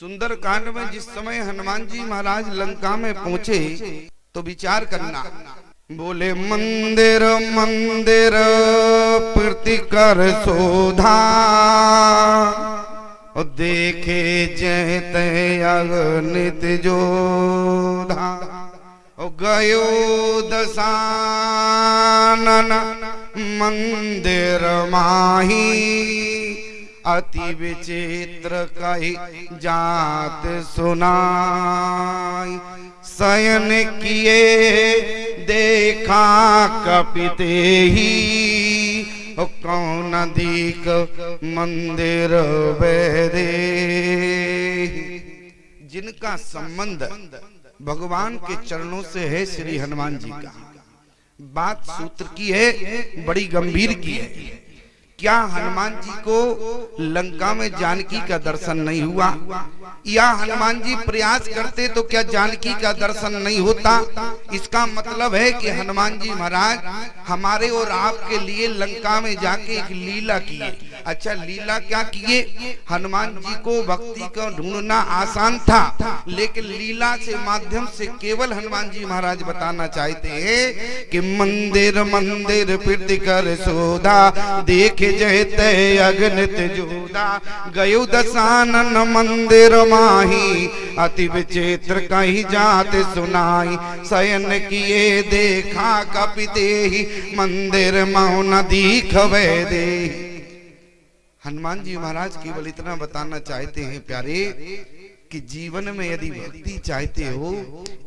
सुंदर कांड में जिस समय हनुमान जी महाराज लंका में पहुंचे तो विचार करना, बोले मंदिर मंदिर प्रतिकर शोधा, और देखे जयते अगणित जोधा, और गयो दशानन मंदिर माही, अति विचित्र कही जात सुनाई, शयन किए देखा कपिते ही, कौन अधिक मंदिर वैदे। जिनका संबंध भगवान के चरणों से है श्री हनुमान जी का, बात सूत्र की है, बड़ी गंभीर की है। क्या हनुमान जी को लंका में जानकी का दर्शन नहीं हुआ, या हनुमान जी प्रयास करते तो क्या जानकी का दर्शन नहीं होता? इसका मतलब है कि हनुमान जी महाराज हमारे और आपके लिए लंका में जाके एक लीला किए। अच्छा, लीला क्या किए? हनुमान जी को भक्ति को ढूंढना आसान था, लेकिन लीला से माध्यम से केवल हनुमान जी महाराज बताना चाहते हैं कि मंदिर मंदिर प्रतिकर शोधा, देखे जयते अगणित जोधा, गयो दशानन मंदिर माही, अति विचित्र कही जात सुनाई, शयन किए देखा कपिते ही, मंदिर मौन दीख वैदे। हनुमान जी महाराज केवल इतना बताना चाहते हैं प्यारे कि जीवन में यदि भक्ति चाहते हो,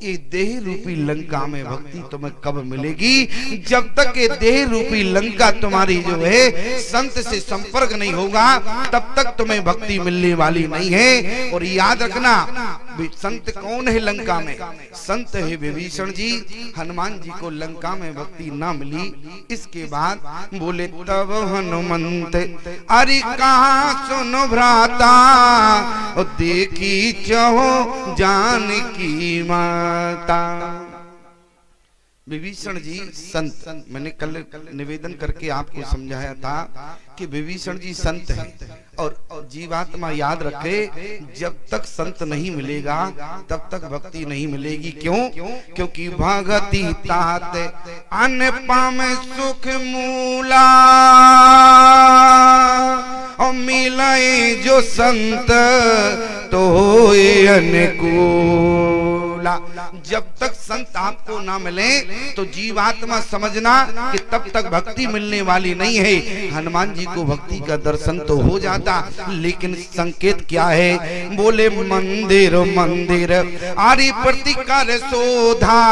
ये देह रूपी लंका में भक्ति तुम्हें कब मिलेगी? जब तक ये देह रूपी लंका तुम्हारी जो है संत से संपर्क नहीं होगा, तब तक तुम्हें भक्ति मिलने वाली नहीं है। और याद रखना, संत कौन है लंका में? संत है विभीषण जी। हनुमान जी को लंका में भक्ति ना मिली। इसके बाद बोले तब हनुमंत अरे कहा सुनो भ्राता, और देखी चहो जानकी माता। विभीषण जी संत, मैंने कल निवेदन करके आपको समझाया था कि विभीषण जी संत हैं, और जीवात्मा याद रखे, जब तक संत नहीं मिलेगा तब तक भक्ति नहीं मिलेगी। क्यों? क्योंकि भगति तात अन्न पामे सुख मूला, और मिले जो संत तो होए अनुकूला। जब तक संत आपको ना मिले तो जीवात्मा समझना कि तब तक भक्ति मिलने वाली नहीं है। हनुमान जी को भक्ति का दर्शन तो हो जाता, लेकिन संकेत क्या है? बोले मंदिर मंदिर आरी प्रतिकर शोधा,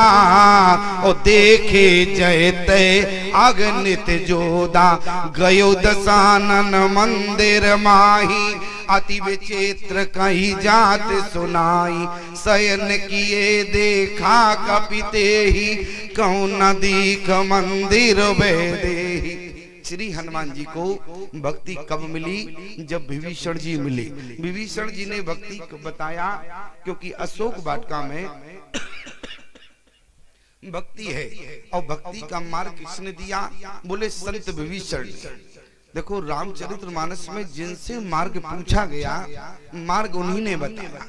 और देखे जयते अगणित जोधा, गयो दशानन मंदिर माही, अति विचित्र कही जात सुनाई, शयन किए देखा कपिते ही, कौन अधिक मंदिर वैदे। श्री हनुमान जी को भक्ति कब मिली? जब विभीषण जी मिले। विभीषण जी ने भक्ति को बताया, क्योंकि अशोक वाटिका में भक्ति है, और भक्ति का मार्ग किसने दिया? बोले संत विभीषण। देखो, रामचरितमानस में जिनसे मार्ग पूछा गया, मार्ग उन्हीं ने बताया।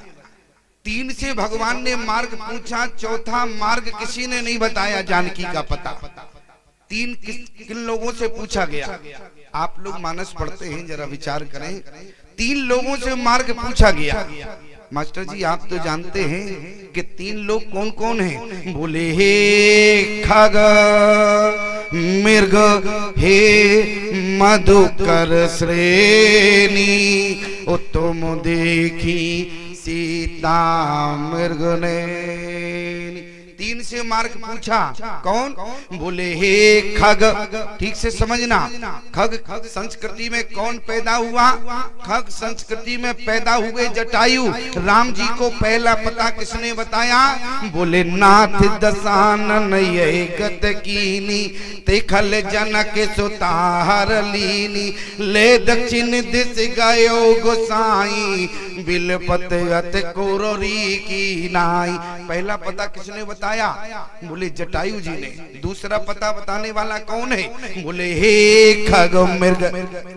3 से भगवान ने मार्ग पूछा, चौथा मार्ग किसी ने नहीं बताया जानकी का पता। 3 किन लोगों से पूछा गया? आप लोग मानस पढ़ते हैं, जरा विचार करें। 3 लोगों से मार्ग पूछा गया। मास्टर जी, आप तो जानते हैं कि 3 लोग कौन कौन हैं? बोले हे खग मृग हे मधुकर श्रेणी, ओ तुम देखी सीता मृग ने। 3 से मार्ग पूछा। कौन? बोले हे खग। ठीक से समझना, खग संस्कृति में कौन पैदा हुआ? खग संस्कृति में पैदा हुए जटायु। राम जी को पहला पता किसने बताया? बोले नाथ दशानन ये गत कीनी, तेखल जनक सुतार लीनी, ले दक्षिण दिश गयो गोसाई, बिलपत अत कोरोरी की नाई। पहला पता किसने बताया? बोले जटायु जी ने। दूसरा पता बताने वाला कौन है? बोले हे खग मृग।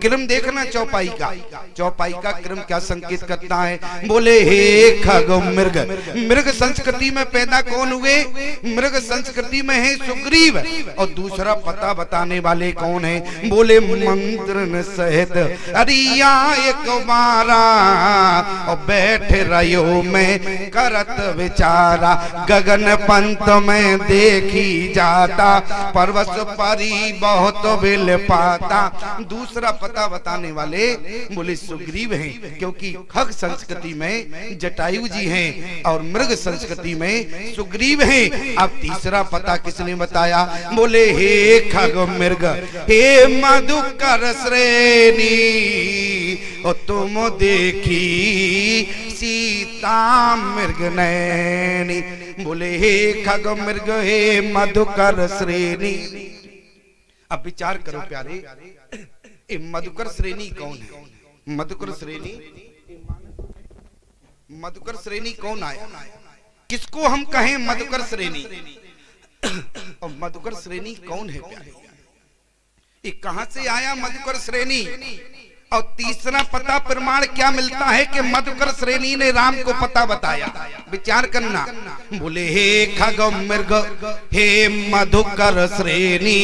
क्रम देखना चौपाई का, चौपाई का क्रम क्या संकेत करता है? बोले हे खग मृग। मृग संस्कृति में पैदा कौन हुए? मृग संस्कृति में है सुग्रीव। और दूसरा पता बताने वाले कौन है? बोले मंत्र सहित अरिया एक मारा और बैठ रहो में करत विचारा। गगन पंत में देखी जाता परवश परी बहुत बिल पाता। दूसरा पता बताने वाले बोले सुग्रीव हैं, क्योंकि खग संस्कृति में जटायु जी हैं और मृग संस्कृति में सुग्रीव हैं। अब तीसरा पता किसने बताया? बोले हे खग मृग हे मधुकर श्रेणी और तुम देखी सीता मृग नैनी। बोले हे खग मृग हे मधुकर श्रेणी। अब विचार करो प्यारे, ये मधुकर श्रेणी कौन है? मधुकर श्रेणी, मधुकर श्रेणी कौन आया? किसको हम कहें मधुकर श्रेणी? और मधुकर श्रेणी कौन है प्यारे? ये कहां से आया मधुकर श्रेणी? और तीसरा पता प्रमाण क्या मिलता है कि मधुकर श्रेणी ने राम को पता बताया? विचार करना। बोले हे खग मृग हे मधुकर श्रेणी।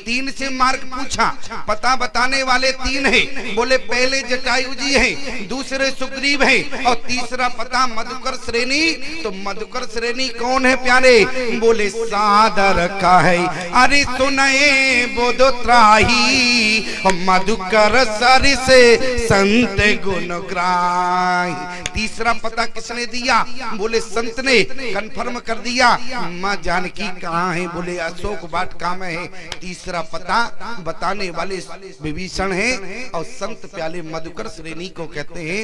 तीन से मार्ग पूछा, पता बताने वाले तीन हैं। बोले पहले जटायु जी हैं, दूसरे सुग्रीव हैं और तीसरा पता मधुकर श्रेणी। तो मधुकर श्रेणी कौन है प्यारे? बोले सादर का है अरे सुनए बोधो त्राही मधुकर सर से संत गुण ग्राही। तीसरा पता किसने दिया? बोले संत ने कंफर्म कर दिया। माँ जानकी कहाँ है? बोले अशोक वाटिका में है। तीसरा पता बताने वाले विभीषण हैं और संत प्याले मधुकर श्रेणी को कहते हैं।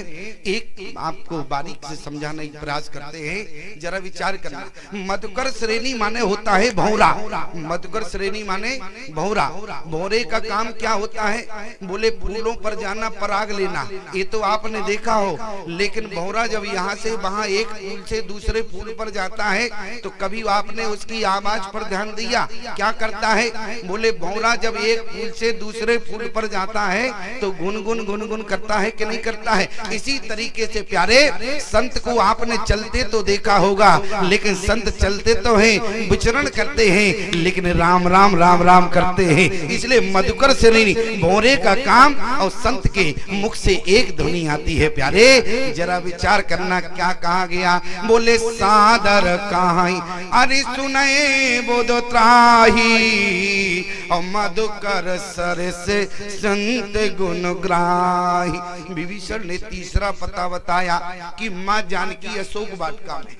एक आपको बारीक से समझाने का प्रयास करते हैं, जरा विचार करना। मधुकर श्रेणी माने होता है भौरा। मधुकर श्रेणी माने भौरा। भौरे का काम क्या होता है? बोले फूलों पर जाना, पराग लेना। ये तो आपने देखा हो, लेकिन भौरा जब यहाँ से वहाँ एक फूल से दूसरे फूल पर जाता है तो कभी आपने उसकी आवाज पर ध्यान दिया? क्या करता है? बोले भौरा जब एक फूल से दूसरे फूल पर जाता है तो गुनगुन गुनगुन करता है कि नहीं करता है? इसी तरीके से प्यारे संत को आपने चलते तो देखा होगा, लेकिन संत चलते तो हैं, विचरण करते हैं, लेकिन राम राम राम राम करते हैं। इसलिए मधुकर श्रेणी भौरे का काम और संत के मुख से एक ध्वनि आती है प्यारे। जरा विचार करना क्या कहा गया? बोले सादर कहाई अरे सुनए बोधो त्राही और मधुकर सर से संत गुण ग्राही। विभीषण ने तीसरा पता बताया कि माँ जानकी अशोक वाटिका में।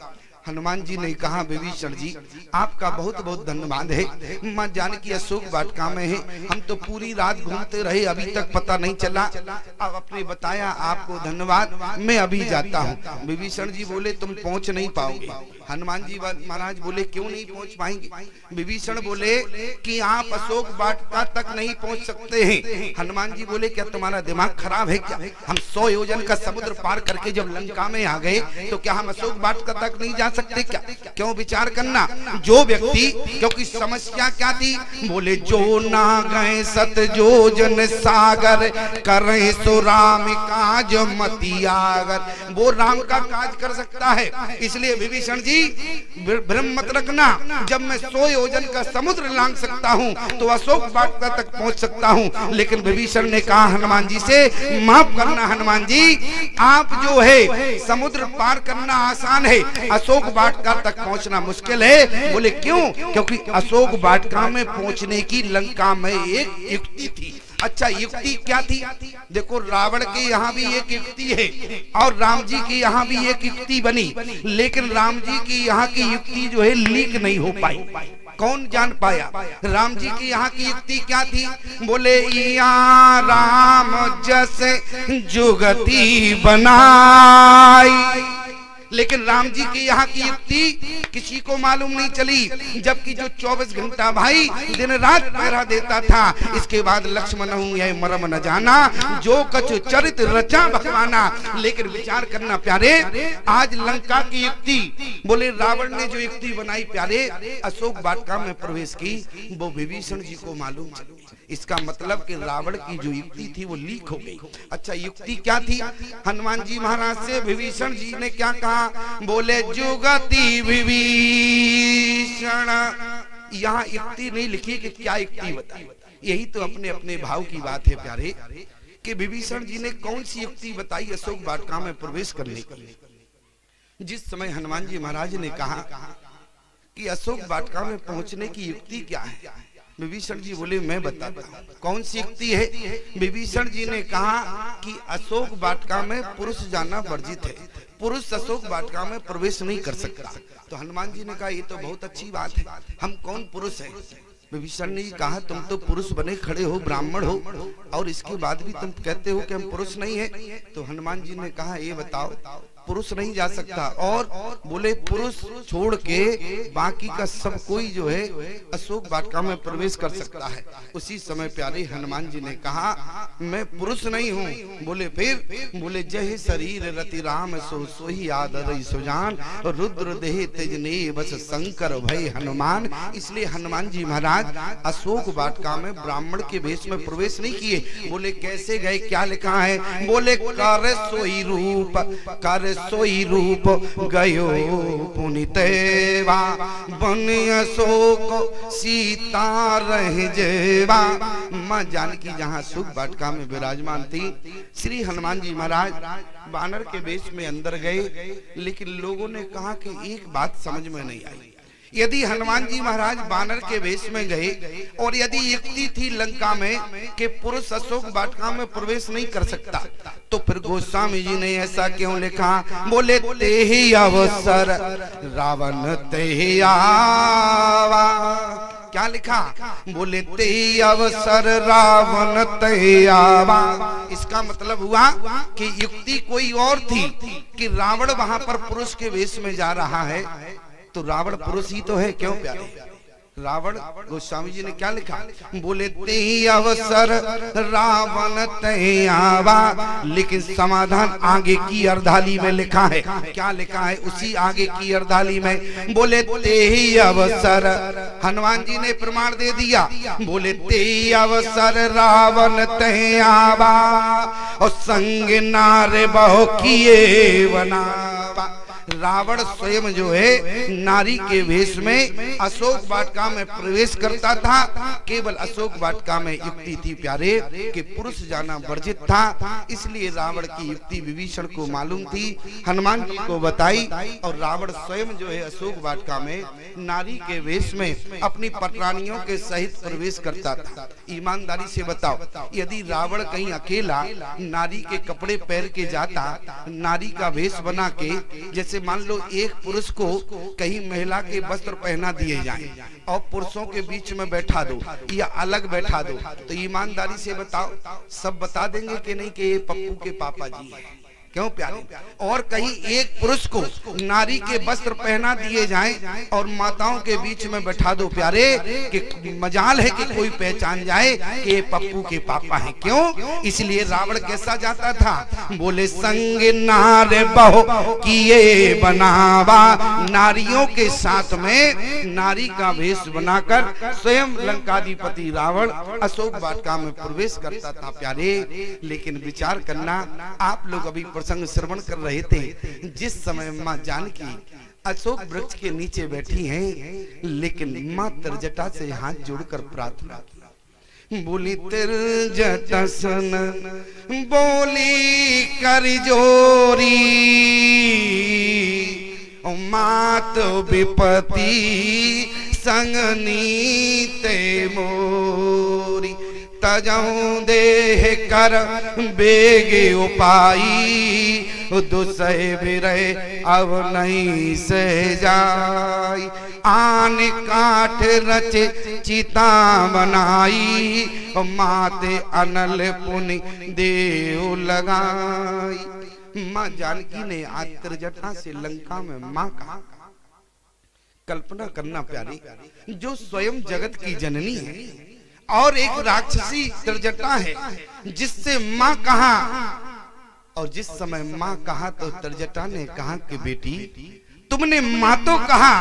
हनुमान जी ने कहा विभीषण जी आपका बहुत बहुत धन्यवाद है, माँ जानकी अशोक वाटिका में है। हम तो पूरी रात घूमते रहे, अभी तक पता नहीं चला। अब आपने बताया, आपको धन्यवाद, मैं अभी जाता हूँ। विभीषण जी बोले तुम पहुँच नहीं पाओगे। हनुमान जी महाराज बोले क्यों नहीं पहुँच पाएंगे? विभीषण बोले कि आप अशोक वाटिका तक नहीं पहुँच सकते हैं। हनुमान जी बोले क्या तुम्हारा दिमाग खराब है क्या? हम 100 योजन का समुद्र पार करके जब लंका में आ गए तो क्या हम अशोक वाटिका तक नहीं जा सकते क्या? क्यों? विचार करना। जो व्यक्ति, क्योंकि समस्या क्या थी? बोले जो ना गए सत योजन सागर करे सो राम काज मतियागर। वो राम का काज कर सकता है। इसलिए विभीषण जी भ्रम मत रखना, जब मैं 100 योजन का समुद्र लांघ सकता हूँ तो अशोक वाटिका तक पहुँच सकता हूँ। लेकिन विभीषण ने कहा हनुमान जी से माफ करना हनुमान जी, आप जो है समुद्र पार करना आसान है, अशोक वाटिका तक पहुंचना मुश्किल है। बोले क्यों? क्योंकि अशोक वाटिका में पहुंचने की लंका में एक युक्ति थी। अच्छा, युक्ति क्या थी? देखो रावण के यहाँ भी एक युक्ति है और राम जी के यहाँ भी एक युक्ति बनी, लेकिन राम जी की यहाँ की युक्ति जो है लीक नहीं हो पाई। कौन जान पाया? राम जी की यहाँ की युक्ति क्या थी? बोले या राम जैसे जुगति बनाई, लेकिन राम जी की यहाँ की युक्ति किसी को मालूम नहीं चली। जबकि जो 24 घंटा भाई दिन रात पहरा देता था, इसके बाद लक्ष्मण हूँ यह मरम न जाना, जो कछ चरित रचा भगवाना। लेकिन विचार करना प्यारे, आज लंका की युक्ति, बोले रावण ने जो युक्ति बनाई प्यारे, अशोक वाटिका में प्रवेश की, वो विभीषण जी को मालूम चली। इसका मतलब कि रावण की जो युक्ति थी वो लीक हो गई। अच्छा, युक्ति क्या थी? हनुमान जी महाराज से विभीषण जी ने क्या कहा? बोले जुगति विभीषण। यहाँ युक्ति नहीं लिखी कि क्या युक्ति बताई। यही तो अपने अपने भाव की बात है प्यारे, कि विभीषण जी ने कौन सी युक्ति बताई अशोक वाटिका में प्रवेश करने की। जिस समय हनुमान जी महाराज ने कहा कि अशोक वाटिका में पहुंचने की युक्ति क्या है, विभीषण जी बोले मैं बताता हूँ। कौन सी युक्ति है? विभीषण जी ने कहा कि अशोक वाटिका में पुरुष जाना वर्जित है, पुरुष अशोक वाटिका में प्रवेश नहीं कर सकता। तो हनुमान जी ने कहा ये तो बहुत अच्छी बात है, हम कौन पुरुष है? विभीषण ने कहा तुम तो पुरुष बने खड़े हो, ब्राह्मण हो, और इसके बाद भी तुम कहते हो कि हम पुरुष नहीं है। तो हनुमान जी ने कहा ये बताओ, पुरुष नहीं जा सकता। और बोले पुरुष छोड़ के बाकी का सब कोई जो है अशोक वाटिका में प्रवेश कर सकता है। उसी समय प्यारे हनुमान जी ने कहा मैं पुरुष नहीं हूँ। बोले फिर? बोले जय शरीर रति राम सो सोही आदर सुजान, रुद्र देह तेजने बस शंकर भय हनुमान। इसलिए हनुमान जी महाराज अशोक वाटिका में ब्राह्मण के वेश में प्रवेश नहीं किए। बोले कैसे गए, क्या लिखा है? बोले कर सोई रूप, कर सोई रूप गयो पुनितेवा, बन अशोक सीता रह जेवा। मां जानकी जहां सुख वाटिका में विराजमान थी, श्री हनुमान जी महाराज बानर के वेश में अंदर गए। लेकिन लोगों ने कहा कि एक बात समझ में नहीं आई, यदि हनुमान जी महाराज बानर के वेश में गए और यदि युक्ति थी लंका में कि पुरुष अशोक वाटिका में प्रवेश नहीं कर सकता, तो फिर गोस्वामी जी ने ऐसा क्यों लिखा? बोले तेहि अवसर रावण तेहि आवा। क्या लिखा? बोले तेहि अवसर रावण तेहि आवा। इसका मतलब हुआ कि युक्ति कोई और थी कि रावण वहां पर पुरुष के वेश में जा रहा है, तो रावण पुरुष ही तो है। क्यों प्यारे? रावण, गोस्वामी जी ने क्या लिखा? बोले तेहि अवसर रावण तेहि आवा। लेकिन समाधान आगे की अर्धाली में लिखा है। क्या लिखा है उसी आगे की अर्धाली में? बोले तेहि अवसर, हनुमान जी ने प्रमाण दे दिया। बोले तेहि अवसर रावण तेहि आवा, और संग नारे बहु किए बनावा। रावण स्वयं जो है नारी के वेश में अशोक वाटिका में प्रवेश करता था। केवल अशोक वाटिका में युक्ति थी प्यारे कि पुरुष जाना वर्जित था। इसलिए रावण की युक्ति विभीषण को मालूम थी, हनुमान जी को बताई, और रावण स्वयं जो है अशोक वाटिका में नारी के वेश में अपनी पटरानियों के सहित प्रवेश करता था। ईमानदारी से बताओ, यदि रावण कहीं अकेला नारी के कपड़े पहन के जाता, नारी का वेश बना के, जैसे मान लो एक पुरुष को कहीं महिला के वस्त्र पहना दिए जाएं और पुरुषों के बीच में बैठा दो या अलग बैठा दो, तो ईमानदारी से बताओ सब बता देंगे कि नहीं कि ये पप्पू के पापा जी हैं। क्यों प्यारे? और कहीं एक पुरुष को नारी के वस्त्र पहना दिए जाएं और माताओं के बीच में बैठा दो प्यारे, कि मजाल है कि कोई पहचान जाए कि ये पप्पू के पापा हैं। क्यों? इसलिए रावण कैसा जाता था? बोले संग नारे बहु किए बनावा। नारियों के साथ में नारी का वेश बनाकर स्वयं लंकाधिपति रावण अशोक वाटिका में प्रवेश करता था प्यारे। लेकिन विचार करना, आप लोग अभी प्रसंग श्रवण कर रहे थे, जिस समय मां जानकी अशोक वृक्ष के नीचे बैठी हैं, लेकिन मां तरजटा से हाथ जोड़कर प्रार्थना की। बोली तरजटा सन बोली कर जोरी, मात विपति संग नीते मोरी। तजऊ देह कर बेगे उपाई, दुसह बिरहे अब नहीं से जाई। आन काठ रचे चिता बनाई, माते अनल पुनि देव लगाई। माँ जानकी ने आज त्रिजटा से लंका में माँ कहा। कल्पना करना प्यारी, जो स्वयं जगत की जननी है और एक राक्षसी त्रिजटा है जिससे माँ कहा, और जिस समय माँ कहा तो त्रिजटा ने कहा कि बेटी तुमने माँ तो कहा,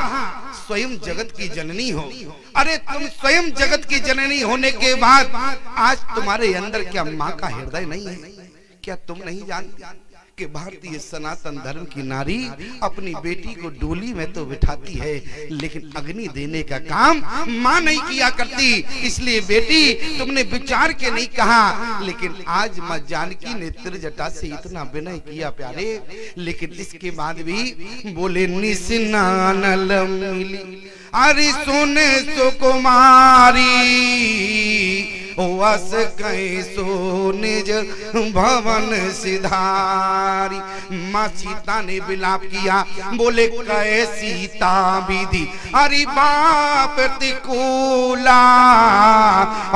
स्वयं जगत की जननी हो। अरे तुम स्वयं जगत की जननी होने के बाद आज तुम्हारे अंदर क्या माँ का हृदय नहीं है? क्या तुम नहीं जानती कि भारतीय सनातन धर्म की नारी अपनी बेटी को डोली में तो बिठाती है, लेकिन अग्नि देने का काम माँ नहीं किया करती। इसलिए बेटी तुमने विचार के नहीं कहा, लेकिन आज माँ जानकी ने त्रिजटा से इतना विनय किया प्यारे, लेकिन इसके बाद भी बोले निसिनानल मिली अरे सुन सुकुमारी वस कैसो निज भवन सिधारी। माँ सीता ने विलाप किया, बोले कै सीता विधि अरे बाप प्रतिकूला,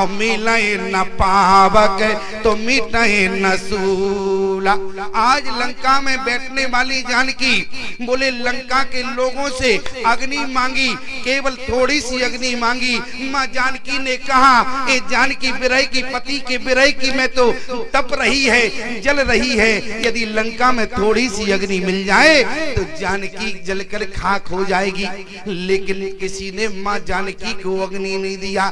मिले न पावक तो मिटे न सूला। आज लंका में बैठने वाली जानकी बोले लंका के लोगों से अग्नि मांगी, केवल थोड़ी सी अग्नि मांगी। माँ जानकी ने कहा ए जानकी विरह की पति के विरह की में तो तप रही है, जल रही है, यदि लंका में थोड़ी सी अग्नि मिल जाए तो जानकी जलकर खाक हो जाएगी। लेकिन किसी ने माँ जानकी को अग्नि नहीं दिया।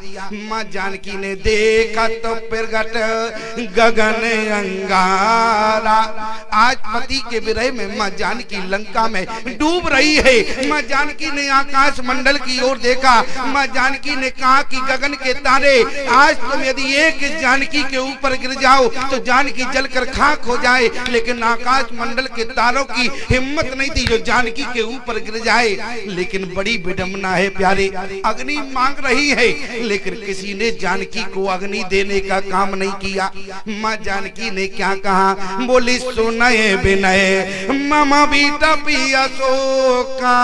माँ जानकी ने देखा तो प्रगट गगन अंगारा। आज पति के विरह में माँ जानकी लंका में डूब रही है। माँ जानकी ने आकाश मंडल की ओर देखा। माँ जानकी ने कहा कि गगन के तारे आज तुम यदि एक जानकी के ऊपर गिर जाओ तो जानकी जलकर खाक हो जाए, लेकिन आकाश मंडल के तारों की हिम्मत नहीं थी जो जानकी के ऊपर गिर जाए। लेकिन बड़ी विडंबना है प्यारे, अग्नि मांग रही है लेकिन किसी ने जानकी को अग्नि देने का काम नहीं किया। माँ जानकी ने क्या कहा, बोली सुनए विनय मम बीटा पिया शोका।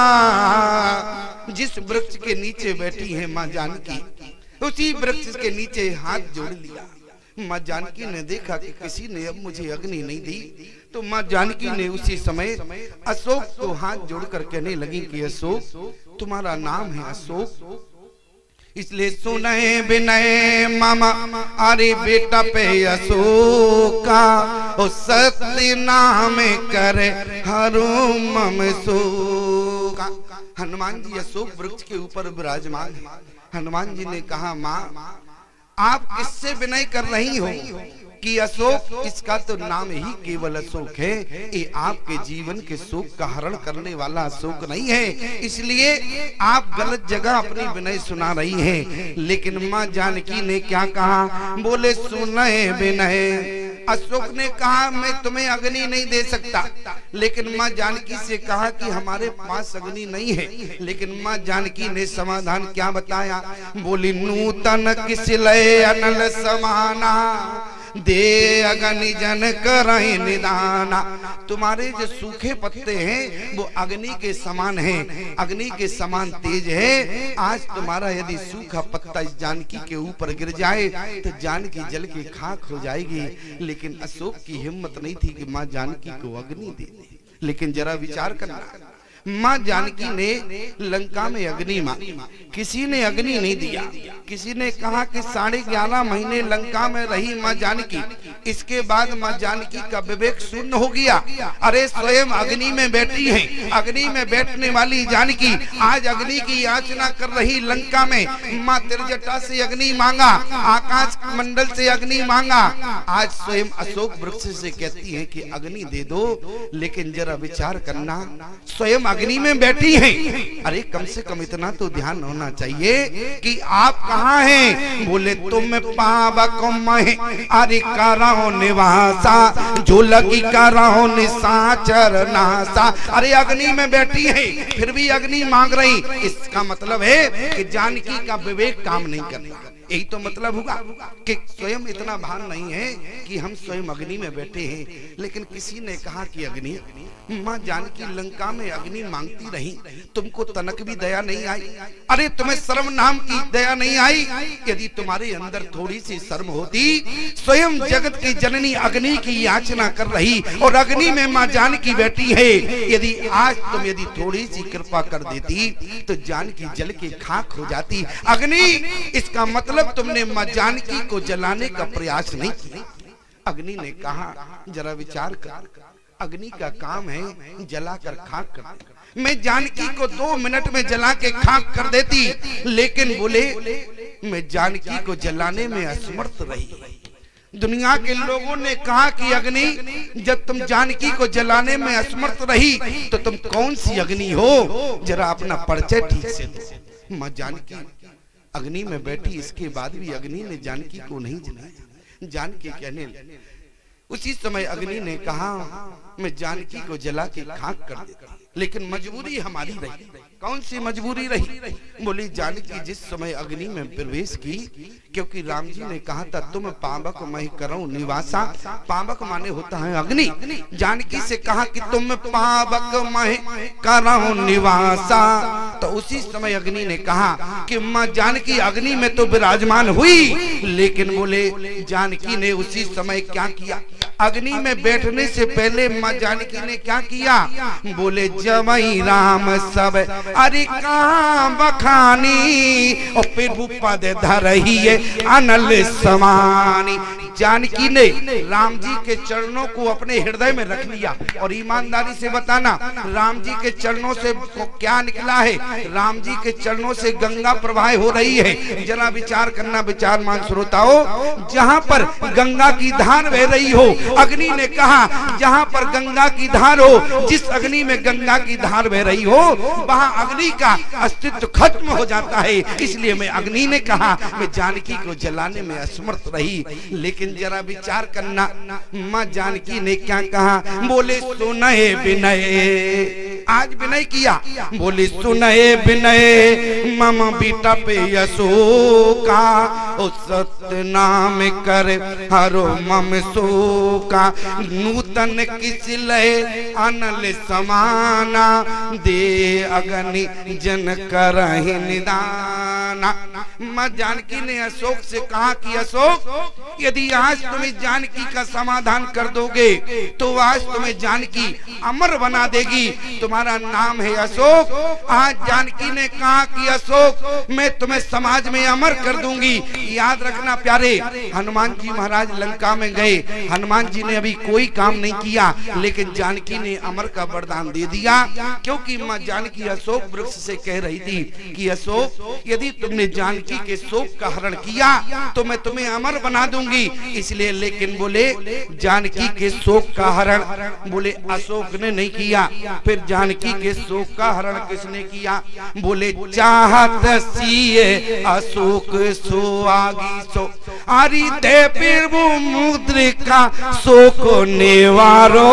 जिस वृक्ष के नीचे बैठी है माँ जानकी, उसी वृक्ष के नीचे हाथ जोड़ लिया। माँ जानकी ने देखा कि किसी ने अब मुझे अग्नि नहीं दी, तो माँ जानकी ने उसी समय अशोक को हाथ जोड़कर कहने लगी कि अशोक तुम्हारा नाम है अशोक, इसलिए सुनए विनय मामा अरे बेटा पे अशोका, ओ सत्य नाम करे हरो मम शोका। हनुमान जी अशोक वृक्ष के ऊपर विराजमान है। हनुमान जी ने कहा माँ आप किससे विनय कर रही हो कि अशोक, इसका तो नाम ही केवल अशोक है, ये आपके जीवन के शोक का हरण करने वाला अशोक नहीं है, इसलिए आप गलत जगह अपनी विनय सुना रही हैं। लेकिन माँ जानकी ने क्या कहा, बोले सुनए विनय। अशोक ने कहा मैं तुम्हें अग्नि नहीं दे सकता, लेकिन माँ जानकी से कहा कि हमारे पास अग्नि नहीं है। लेकिन माँ जानकी ने समाधान क्या बताया, बोली नूतन किस लय अनल समाना दे अग्नि जन करहि निदाना। तुम्हारे जो सूखे पत्ते हैं वो अग्नि के समान हैं, अग्नि के समान तेज है। आज तुम्हारा यदि सूखा पत्ता इस जानकी के ऊपर गिर जाए तो जानकी जल के खाक हो जाएगी। लेकिन अशोक की हिम्मत नहीं थी कि माँ जानकी को अग्नि दे दे। लेकिन जरा विचार करना, माँ जानकी ने लंका में अग्नि मांगी, किसी ने अग्नि नहीं दिया। किसी ने कहा कि 11.5 महीने लंका में रही माँ जानकी, इसके बाद माँ जानकी का विवेक शून्य हो गया। अरे स्वयं अग्नि में बैठी है, अग्नि में बैठने वाली जानकी आज अग्नि की याचना कर रही लंका में। माँ त्रिजटा से अग्नि मांगा, आकाश मंडल से अग्नि मांगा, आज स्वयं अशोक वृक्ष से कहती है कि अग्नि दे दो। लेकिन जरा विचार करना, स्वयं अग्नि में बैठी हैं। अरे कम से कम इतना तो ध्यान होना चाहिए कि आप कहाँ हैं। बोले तुम पावक महे अरे कराओ निवासा, झोलकी कराओ निशाचर नासा। अरे अग्नि में बैठी है फिर भी अग्नि मांग रही, इसका मतलब है कि जानकी का विवेक काम नहीं करता। यही तो मतलब होगा कि स्वयं इतना भान नहीं है कि हम स्वयं अग्नि में बैठे हैं। लेकिन किसी ने कहा कि अग्नि, माँ जानकी लंका में अग्नि मांगती रही, तुमको तनक भी दया नहीं आई? अरे तुम्हें शर्म नाम की दया नहीं आई? यदि तुम्हारे अंदर थोड़ी सी शर्म होती, स्वयं जगत की जननी अग्नि की याचना कर रही और अग्नि में माँ जानकी बैठी है, यदि आज तुम यदि थोड़ी सी कृपा कर देती तो जानकी जल के खाक हो जाती। अग्नि, इसका मतलब तुमने माँ जानकी को जलाने का प्रयास नहीं किया। अग्नि ने कहा जरा विचार कर, अग्नि का काम है जलाकर खाक कर। मैं जानकी को 2 मिनट में जला के खाक कर देती, लेकिन बोले मैं जानकी को जलाने में असमर्थ रही। दुनिया के लोगों ने कहा कि अग्नि, जब तुम जानकी को जलाने में असमर्थ रही तो तुम कौन सी अग्नि हो? जरा अपना परिचय ठीक से दो। माँ जानकी अग्नि में बैठी, इसके बाद भी अग्नि ने जानकी को नहीं जलाया। जानकी कहने लगी, उसी समय अग्नि ने कहा मैं जानकी को जला के खाक कर देता, लेकिन मजबूरी हमारी रही। कौन सी मजबूरी रही? बोली जानकी जिस समय अग्नि में प्रवेश की, क्योंकि राम जी ने कहा था तुम पावक मैं करूं निवासा। पावक माने होता है अग्नि। जानकी से कहा कि तुम पावक मैं करूं निवासा, तो उसी समय अग्नि ने कहा कि माँ जानकी अग्नि में तो विराजमान हुई, लेकिन बोले जानकी ने उसी समय क्या किया? अग्नि में बैठने से पहले माँ जानकी ने क्या किया? बोले जवई राम सब अरे कहाँ बखानी और प्रभु पद धरही अनल समानी। जानकी ने राम जी के चरणों को अपने हृदय में रख लिया। और ईमानदारी से बताना, राम जी के चरणों से क्या निकला है? राम जी के चरणों से गंगा प्रवाह हो रही है। जरा विचार करना, विचारमान श्रोताओं, जहाँ पर गंगा की धार बह रही हो, अग्नि ने कहा जहाँ पर गंगा की धार हो, जिस अग्नि में गंगा की धार बह रही हो, वहाँ अग्नि का अस्तित्व खत्म हो जाता है। इसलिए मैं अग्नि ने कहा मैं जानकी को जलाने में असमर्थ रही। लेकिन जरा विचार करना, माँ जानकी ने क्या कहा? बोले सुनए विनय, आज विनय किया। बोले सुनए विनय मम बेटा पे यशोका, उस सत्य नाम कर हरो मम शोका। नूतन किस लय अनल समाना, दे अग्नि जन करहि निदाना। माँ जानकी ने अशोक से कहा कि अशोक, यदि आज तुम्हें जानकी का समाधान कर दोगे तो आज तुम्हें जानकी अमर बना देगी। तुम्हारा नाम है अशोक। आज जानकी ने कहा कि अशोक मैं तुम्हें समाज में अमर कर दूंगी। याद रखना प्यारे, हनुमान जी महाराज लंका में गए, हनुमान जी ने अभी कोई काम नहीं किया, लेकिन जानकी ने अमर का वरदान दे दिया। क्योंकि माँ जानकी अशोक वृक्ष से कह रही थी कि अशोक यदि तुमने जानकी के शोक का हरण किया तो मैं तुम्हें अमर बना दूंगी। इसलिए लेकिन बोले जानकी के शोक का हरण बोले अशोक ने नहीं किया। फिर जानकी के शोक का हरण किसने किया? बोले चाहत सीए अशोक सो आगी सो, आरी दे प्रभु मुद्रिका शोक निवारो।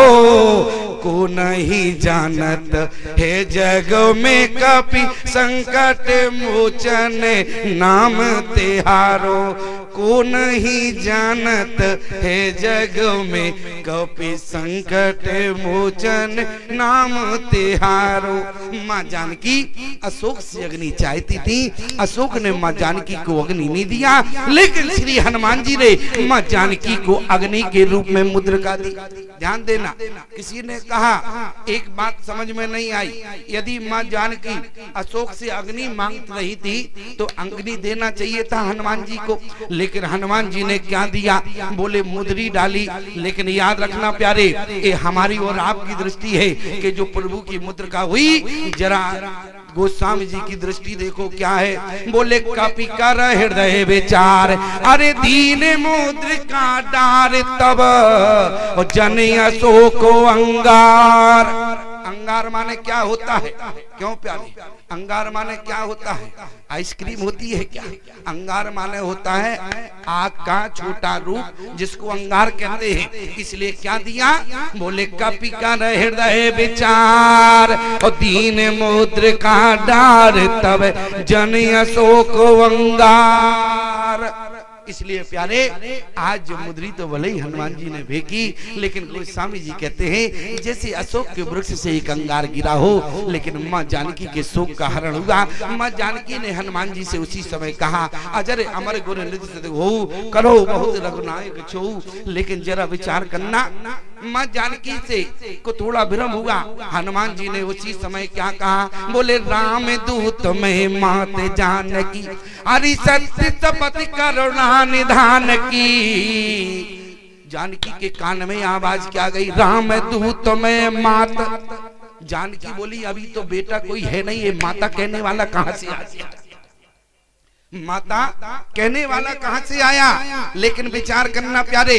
को नहीं जानत है जग में कपि संकट मोचन नाम तिहारो। को नहीं जानत है जग में कपि संकट मोचन नाम तिहारो। माँ जानकी अशोक से अग्नि चाहती थी, अशोक ने माँ जानकी को अग्नि नहीं दिया, लेकिन श्री हनुमान जी ने माँ जानकी को अग्नि के रूप में मुद्रिका दी। ध्यान देना, किसी ने कहा एक बात समझ में नहीं आई, यदि माँ जानकी अशोक से अग्नि मांग रही थी तो अग्नि देना चाहिए था हनुमान जी को, लेकिन हनुमान जी ने क्या दिया? बोले मुद्री डाली। लेकिन याद रखना प्यारे, ये हमारी और आपकी दृष्टि है कि जो प्रभु की मुद्रिका हुई, जरा गोस्वामी जी की दृष्टि देखो क्या है। बोले कपि कर हृदय विचार, अरे दीन मुद्रिका डार तब जन अशोक अंगार। अंगार माने क्या होता है? क्यों प्यारे, अंगार माने क्या होता है? आइसक्रीम होती है क्या? अंगार माने होता है आग का छोटा रूप, जिसको अंगार कहते हैं। इसलिए क्या दिया? बोले कपि कर हृदय विचार और दीन मुद्रिका डार तब जन अशोक अंगार। इसलिए प्यारे आज जो मुद्री तो भले ही हनुमान जी ने फेंकी, लेकिन गोस्वामी जी कहते हैं जैसे अशोक के वृक्ष से एक अंगार गिरा हो, लेकिन माँ जानकी के शोक का हरण हुआ। माँ जानकी ने हनुमान जी से उसी समय कहा, अजर अमर गुर निधि हो करो बहुत रघुनायक छो। लेकिन जरा विचार करना, माँ जानकी से को थोड़ा भ्रम हुआ। हनुमान जी ने उसी समय क्या कहा, बोले राम दूत में मात जानकी, हरि सत्य शपथ करुणा निधान की। जानकी के कान में आवाज क्या गई, राम दूत में मात। जानकी बोली अभी तो बेटा कोई है नहीं, ये माता कहने वाला कहां से आ गया, माता कहने वाला कहां से आया। लेकिन विचार करना प्यारे,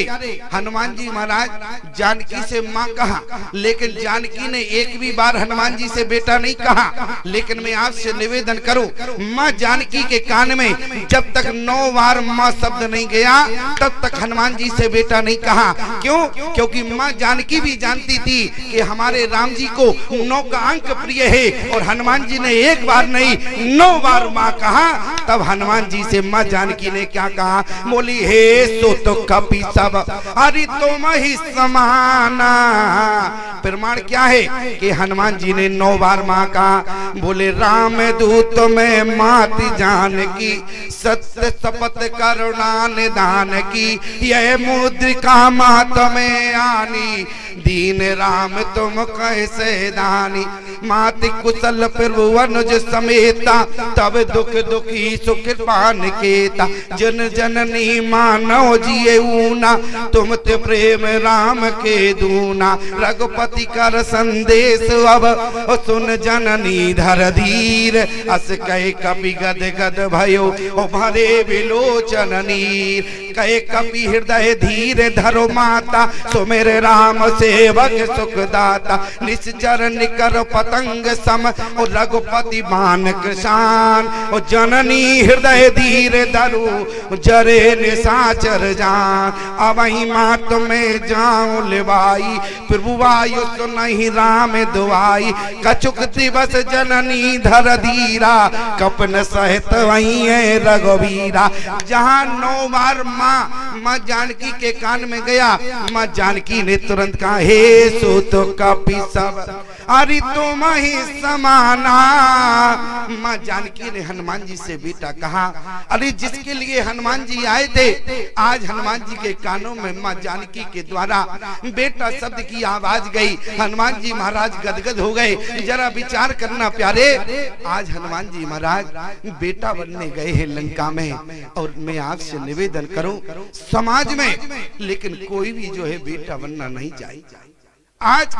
हनुमान जी महाराज जानकी से मां कहा, लेकिन जानकी ने एक भी बार हनुमान जी से बेटा नहीं कहा। लेकिन मैं आपसे निवेदन करूं, मां जानकी के कान में जब तक 9 बार मां शब्द नहीं गया तब तक हनुमान जी से बेटा नहीं कहा। क्यों? क्योंकि मां जानकी भी जानती थी कि हमारे राम जी को 9 का अंक प्रिय है, और हनुमान जी ने एक बार नहीं 9 बार मां कहा। तब हनुमान जी से मां जानकी ने क्या कहा, बोली हे सो तो कपि सब हरि तुम ही समाना। प्रमाण क्या है कि हनुमान जी ने 9 बार मां कहा। बोले राम दूत में माति जानकी, सत्य शपथ करुणा निधान की। यह मुद्रिका मात में आनी, दीन राम तुम कैसे दानी। माति कुशल प्रभु अनुज समेता, तब दुख दुखी सुख पान केता। जन जननी मानव जिये ऊना, तुम ते प्रेम राम के दूना। रघुपति कर संदेश अब सुन जननी धर धीर। अस कहे कपि गद गद भयो भरे विलोचन नीर। कहे कपि हृदय धीर धरो माता, सो मेरे राम सेवक सुख दाता। निश्चर निकर पतंग सम और रघुपति मान कृषान। और जननी हृदय धीर धरो जरे निशाचर जान। अवही मात में जाऊं लिवाई, प्रभु वायु तो नहीं राम दुआई। कछुक दिवस जननी धर धीरा, कपन सहित वही है रघुवीरा। जहाँ 9 बार माँ जानकी के कान में गया, माँ जानकी ने तुरंत कहा हे सो तो कपि सब हरि तुम ही समाना। माँ जानकी ने हनुमान जी से बेटा कहा। अरे जिसके लिए हनुमान जी आए थे, आज हनुमान जी के कानों में माँ जानकी के द्वारा बेटा शब्द की आवाज गई। हनुमान जी महाराज गदगद हो गए। जरा विचार करना प्यारे, आज हनुमान जी महाराज बेटा बनने गए हैं लंका में। और मैं आपसे निवेदन करूं, समाज में लेकिन कोई भी जो है बेटा बनना नहीं चाहता। आज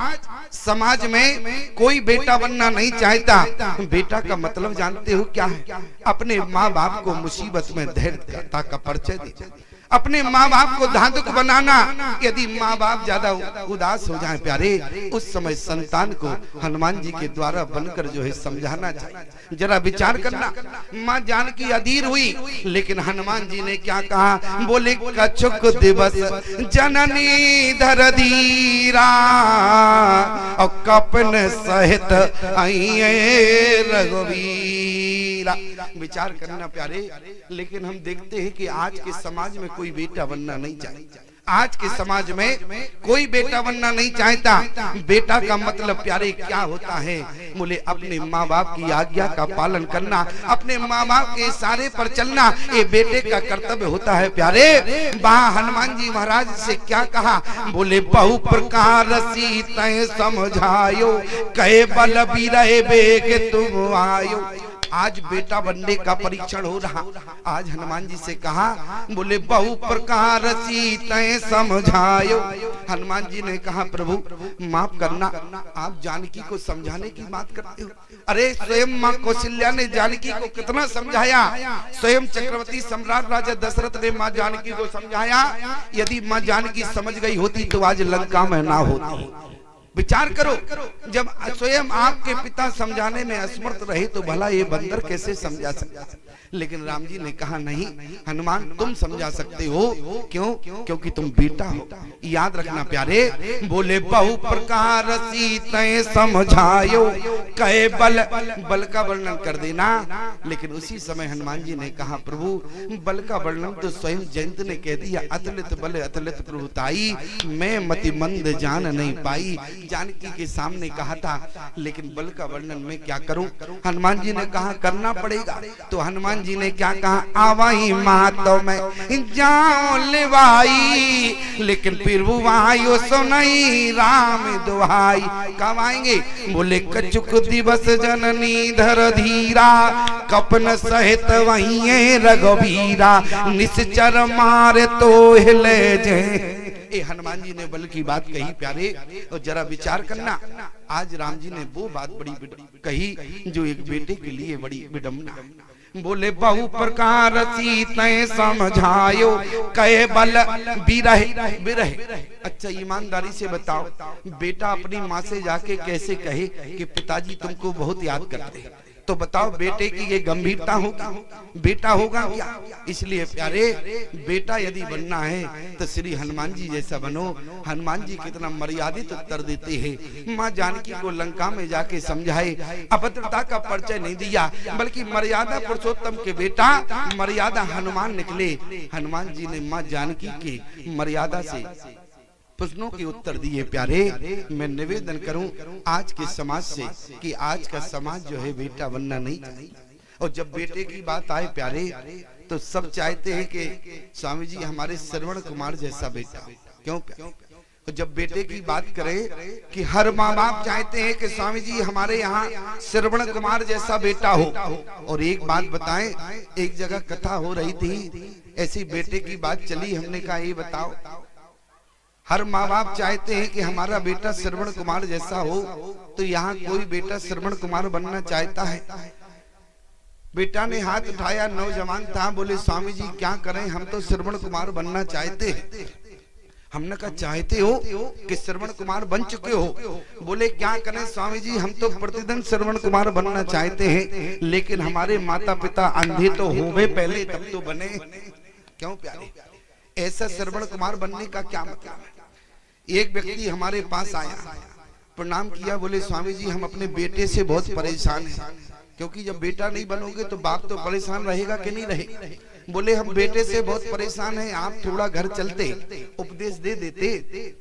समाज में कोई बेटा बनना नहीं चाहता। बेटा का मतलब जानते हो क्या है? अपने माँ बाप को मुसीबत में धैर्यता का परिचय देना, अपने माँ बाप को धांधुक बनाना। यदि माँ बाप ज्यादा उदास हो जाए प्यारे, उस समय संतान को हनुमान जी के द्वारा बनकर जो है समझाना चाहिए। जरा विचार करना, माँ जानकी अधीर हुई, लेकिन हनुमान जी ने क्या कहा, बोले कछुक दिवस जननी धर धीरा, और कपन सहित आइए रघुवीरा। विचार करना प्यारे, लेकिन हम देखते हैं कि आज के समाज में कोई बेटा बनना नहीं चाहता। आज के समाज में कोई बेटा बनना नहीं चाहता। बेटा का मतलब प्यारे क्या होता है? बोले अपने माँ बाप की आज्ञा का पालन करना, अपने माँ बाप के इशारे पर चलना, ये बेटे का कर्तव्य होता है प्यारे। वहाँ हनुमान जी महाराज से क्या कहा, बोले बहु प्रकार सीते समझायो, कहे बल बिरहे बेग तुम आयो। आज बेटा बनने का परीक्षण हो रहा। आज हनुमान जी से कहा, बोले बहु प्रकार सीते समझायो। हनुमान जी ने कहा प्रभु माफ करना, आप जानकी को समझाने की बात करते हो। अरे स्वयं माँ कौशल्या ने जानकी को कितना समझाया। स्वयं चक्रवर्ती सम्राट राजा दशरथ ने माँ जानकी को समझाया। यदि माँ जानकी समझ गई होती तो आज लंका में ना होती। विचार करो, जब स्वयं आपके पिता समझाने में असमर्थ रहे तो भला ये बंदर कैसे समझा सकता। लेकिन राम जी ने कहा नहीं हनुमान तुम समझा सकते हो। क्यों? क्योंकि तुम बेटा हो। याद रखना प्यारे, बोले बहु प्रकार सीते समझायो, कहे बल, बल का वर्णन कर देना। लेकिन उसी समय हनुमान जी ने कहा प्रभु बल का वर्णन तो स्वयं जयंत ने कह दिया, अतुलित बल अतुलित प्रभुताई, मैं मति मंद जान नहीं पाई। जानकी के सामने कहा था, लेकिन बल का वर्णन मैं क्या करूं। हनुमान जी ने कहा करना पड़ेगा। तो हनुमान जी ने क्या कहा, आवाही मातो में जाओ लिवाई, लेकिन फिर वो आयो सो नहीं राम दुहाई। कब आएंगे? बोले कचुक दिवस जननी धर धीरा, कपन सहित वहीं रघुवीरा, निश्चर मारे तो हिले जे। हनुमान जी ने बल की बात कही प्यारे, और जरा विचार करना, आज राम जी ने वो बात बड़ी कही जो एक बेटे के लिए बड़ी विडम्बना। बोले बहु प्रकार सीते समझायो, कहे बल बिरहे बिरहे। अच्छा ईमानदारी से बताओ, बेटा अपनी माँ से जाके कैसे कहे कि पिताजी तुमको बहुत याद करते हैं, तो बताओ बेटे की ये गंभीरता होगी? बेटा होगा क्या? इसलिए प्यारे बेटा यदि बनना है तो श्री हनुमान जी जैसा बनो। हनुमान जी कितना मर्यादित उत्तर देते हैं। माँ जानकी को लंका में जाके समझाए, अभद्रता का परिचय नहीं दिया, बल्कि मर्यादा पुरुषोत्तम के बेटा मर्यादा हनुमान निकले। हनुमान जी ने माँ जानकी की मर्यादा से प्रश्नों के उत्तर दिए। प्यारे मैं निवेदन करूं आज के समाज से कि आज का समाज जो है बेटा बनना नहीं चाहिए। और जब बेटे की बात आए प्यारे तो सब चाहते हैं कि स्वामी जी हमारे श्रवण कुमार जैसा बेटा। क्यों? तो जब बेटे की बात करें कि हर माँ बाप चाहते हैं कि स्वामी जी हमारे यहाँ श्रवण कुमार जैसा बेटा हो। और एक बात बताएं, एक जगह कथा हो रही थी, ऐसी बेटे की बात चली, हमने कहा ये बताओ, हर माँ बाप चाहते हैं कि हमारा बेटा श्रवण कुमार जैसा हो, तो यहाँ कोई बेटा श्रवण कुमार बनना चाहता है? बेटा ने हाथ उठाया, नौजवान था, बोले स्वामी जी क्या करें, हम तो श्रवण कुमार बनना चाहते हैं। हमने कहा चाहते हो कि श्रवण कुमार बन चुके हो? बोले क्या करें स्वामी जी, हम तो प्रतिदिन श्रवण कुमार बनना चाहते हैं, लेकिन हमारे माता पिता अंधे तो होवे पहले तब तो बने। क्यों प्यारे? ऐसा श्रवण कुमार बनने का क्या मतलब है? एक व्यक्ति हमारे पास आया, प्रणाम किया, बोले स्वामी जी हम अपने बेटे से बहुत परेशान हैं, क्योंकि जब बेटा नहीं बनोगे तो बाप तो परेशान रहेगा कि नहीं रहे। बोले हम बेटे से बहुत परेशान हैं, आप थोड़ा घर चलते उपदेश दे देते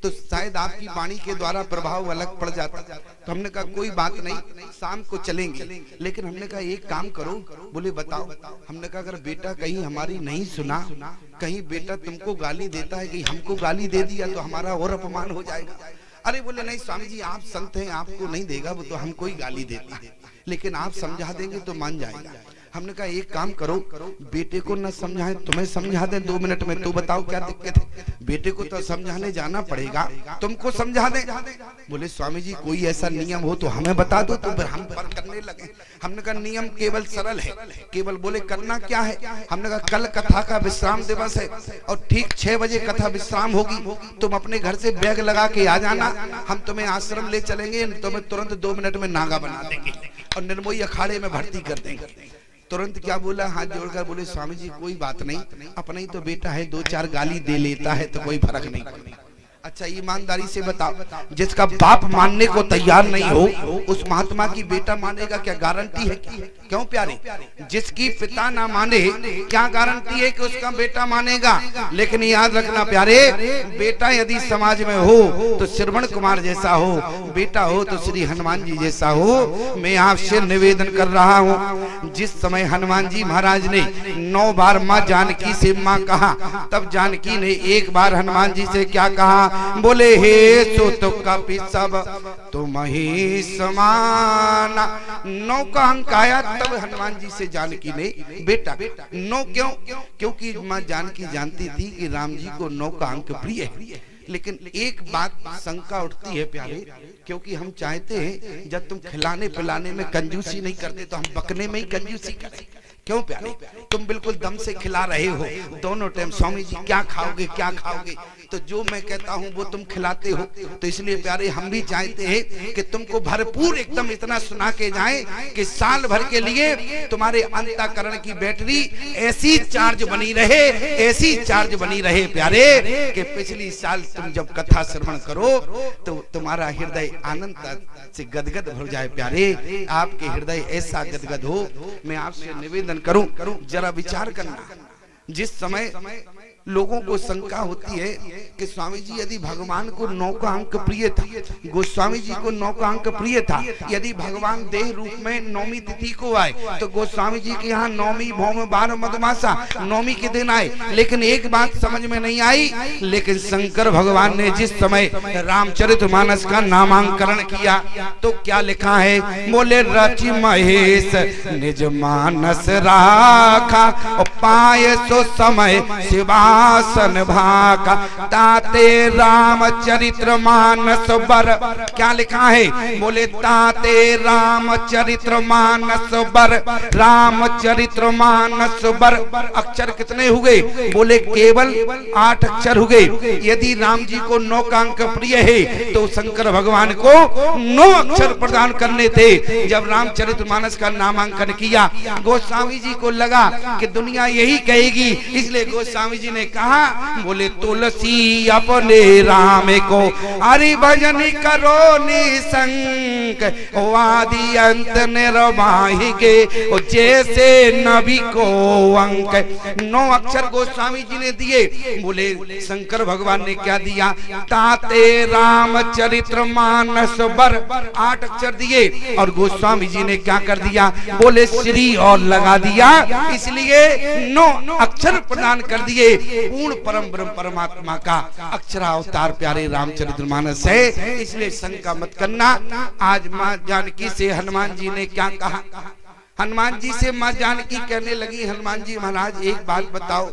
तो शायद आपकी वाणी के द्वारा प्रभाव अलग पड़ जाता। तो हमने कहा कोई बात नहीं, शाम को चलेंगे। लेकिन हमने कहा एक काम करो। बोले बताओ। हमने कहा अगर बेटा कहीं हमारी नहीं सुना, कहीं बेटा तुमको गाली देता है कि हमको गाली दे दिया तो हमारा और अपमान हो जाएगा। अरे बोले नहीं स्वामी जी आप संत हैं, आपको नहीं देगा, वो तो हमको ही गाली देता है, लेकिन आप समझा देंगे तो मान जाएगा। हमने कहा एक काम करो, बेटे को न समझाएं, तुम्हें समझा दें 2 मिनट में, तो बताओ क्या दिक्कत है? बेटे को तो समझाने जाना पड़ेगा, तुमको समझा दें। बोले स्वामी जी कोई ऐसा नियम हो तो हमें बता दो, तो फिर हम पर करने लगे। हमने कहा नियम केवल सरल है, केवल बोले करना क्या है? हमने कहा कल कथा का विश्राम दिवस है और ठीक 6 बजे कथा विश्राम होगी, तुम अपने घर से बैग लगा के आ जाना, हम तुम्हें आश्रम ले चलेंगे, तुम्हें तुरंत 2 मिनट में नागा बना देंगे और निर्मोही अखाड़े में भर्ती कर देंगे। तुरंत क्या बोला, हाथ जोड़कर बोले स्वामी जी कोई बात नहीं, अपना ही तो बेटा है, 2-4 गाली दे लेता है तो कोई फर्क नहीं पड़ेगा। अच्छा ईमानदारी से बताओ, जिसका बाप मानने को तैयार नहीं हो उस महात्मा की बेटा मानेगा, क्या गारंटी है? क्यों प्यारे? जिसकी पिता ना माने क्या गारंटी है कि उसका बेटा मानेगा? लेकिन याद रखना प्यारे, बेटा यदि समाज में हो तो श्रवण कुमार जैसा हो, बेटा हो तो श्री हनुमान जी जैसा हो। मैं आपसे निवेदन कर रहा हूँ, जिस समय हनुमान जी महाराज ने 9 बार माँ जानकी से माँ कहा, तब जानकी ने एक बार हनुमान जी से क्या कहा? बोले हे सुत कपि सब तुम ही समाना। 9 का अंक आया तब हनुमान जी से जानकी ने बेटा 9 क्यों? क्योंकि माँ जानकी जानती थी कि राम जी को 9 का अंक प्रिय है। लेकिन एक बात शंका उठती है प्यारे, क्योंकि हम चाहते हैं जब तुम खिलाने पिलाने में कंजूसी नहीं करते तो हम बकने में ही कंजूसी करें। क्यों प्यारे? तुम बिल्कुल दम से खिला रहे हो, दोनों टाइम स्वामी जी क्या खाओगे क्या खाओगे, तो जो मैं कहता हूँ वो तुम खिलाते हो। तो इसलिए प्यारे हम भी चाहते हैं कि तुमको भरपूर एकदम इतना सुना के जाए कि साल भर के लिए तुम्हारे अंतःकरण की बैटरी ऐसी चार्ज बनी रहे, ऐसी चार्ज बनी रहे प्यारे, कि पिछली साल तुम जब कथा श्रवण करो तो तुम्हारा हृदय आनंद से गदगद हो जाए प्यारे। आपके हृदय ऐसा गदगद हो। मैं आपसे निवेदन करूं, जरा विचार करना। जिस समय लोगों को शंका होती है कि स्वामी जी यदि भगवान को 9 का अंक प्रिय था, गोस्वामी जी को 9 का अंक प्रिय था, यदि भगवान देह रूप में नौमी तिथि को आए तो गोस्वामी जी के यहाँ नौमी भौम 12 मधुमासा नौमी के दिन आए। लेकिन एक बात समझ में नहीं आई, लेकिन शंकर भगवान ने जिस समय रामचरितमानस का नामांकरण किया तो क्या लिखा है, बोले रचि महेश निज मानस राखा पाए सो समय शिवा आसन भाका ताते रामचरित्र मानस बर। क्या लिखा है, बोले ताते रामचरित्र मानस बर, रामचरित्र मानस बर। अक्षर कितने हुए, बोले केवल 8 अक्षर हुए। यदि राम जी को 9 का अंक प्रिय है तो शंकर भगवान को 9 अक्षर प्रदान करने थे। जब रामचरितमानस का नामांकन किया, गोस्वामी जी को लगा कि दुनिया यही कहेगी, इसलिए गोस्वामी जी ने कहा, बोले तुलसी अपने राम को हरि भजन करो निसंक, आदि अंत निर्वाही के जैसे नबी को अंक। 9 अक्षर गोस्वामी जी ने दिए। बोले शंकर भगवान ने क्या दिया, ताते रामचरित्र मानस बर 8 अक्षर दिए। और गोस्वामी जी ने क्या कर दिया, बोले श्री और लगा दिया, इसलिए 9 अक्षर प्रदान कर दिए। पूर्ण परम ब्रह्म परमात्मा का अक्षरावतार प्यारे रामचरितमानस है। इसलिए शंका मत करना। आज माँ जानकी से हनुमान जी ने क्या कहा, हनुमान जी से माँ जानकी कहने लगी, हनुमान जी महाराज एक बात बताओ,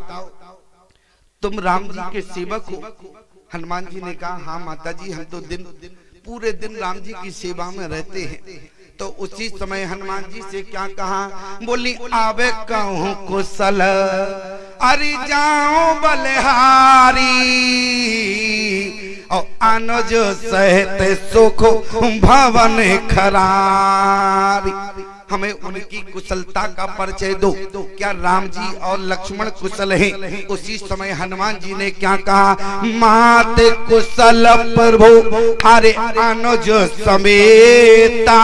तुम राम जी के सेवक हो। हनुमान जी ने कहा, हाँ माता जी, हम तो पूरे दिन राम जी की सेवा में रहते हैं। तो उसी समय हनुमान जी से क्या कहा, बोली आवे कहूँ कुशल अरे जाओ बलिहारी, और अनुज सहित सुख भवन खरारी। हमें उनकी कुशलता का परिचय दो। क्या राम जी और लक्ष्मण कुशल हैं? उसी समय हनुमान जी ने क्या कहा, मात कुशल प्रभु अरे अनुज समेता।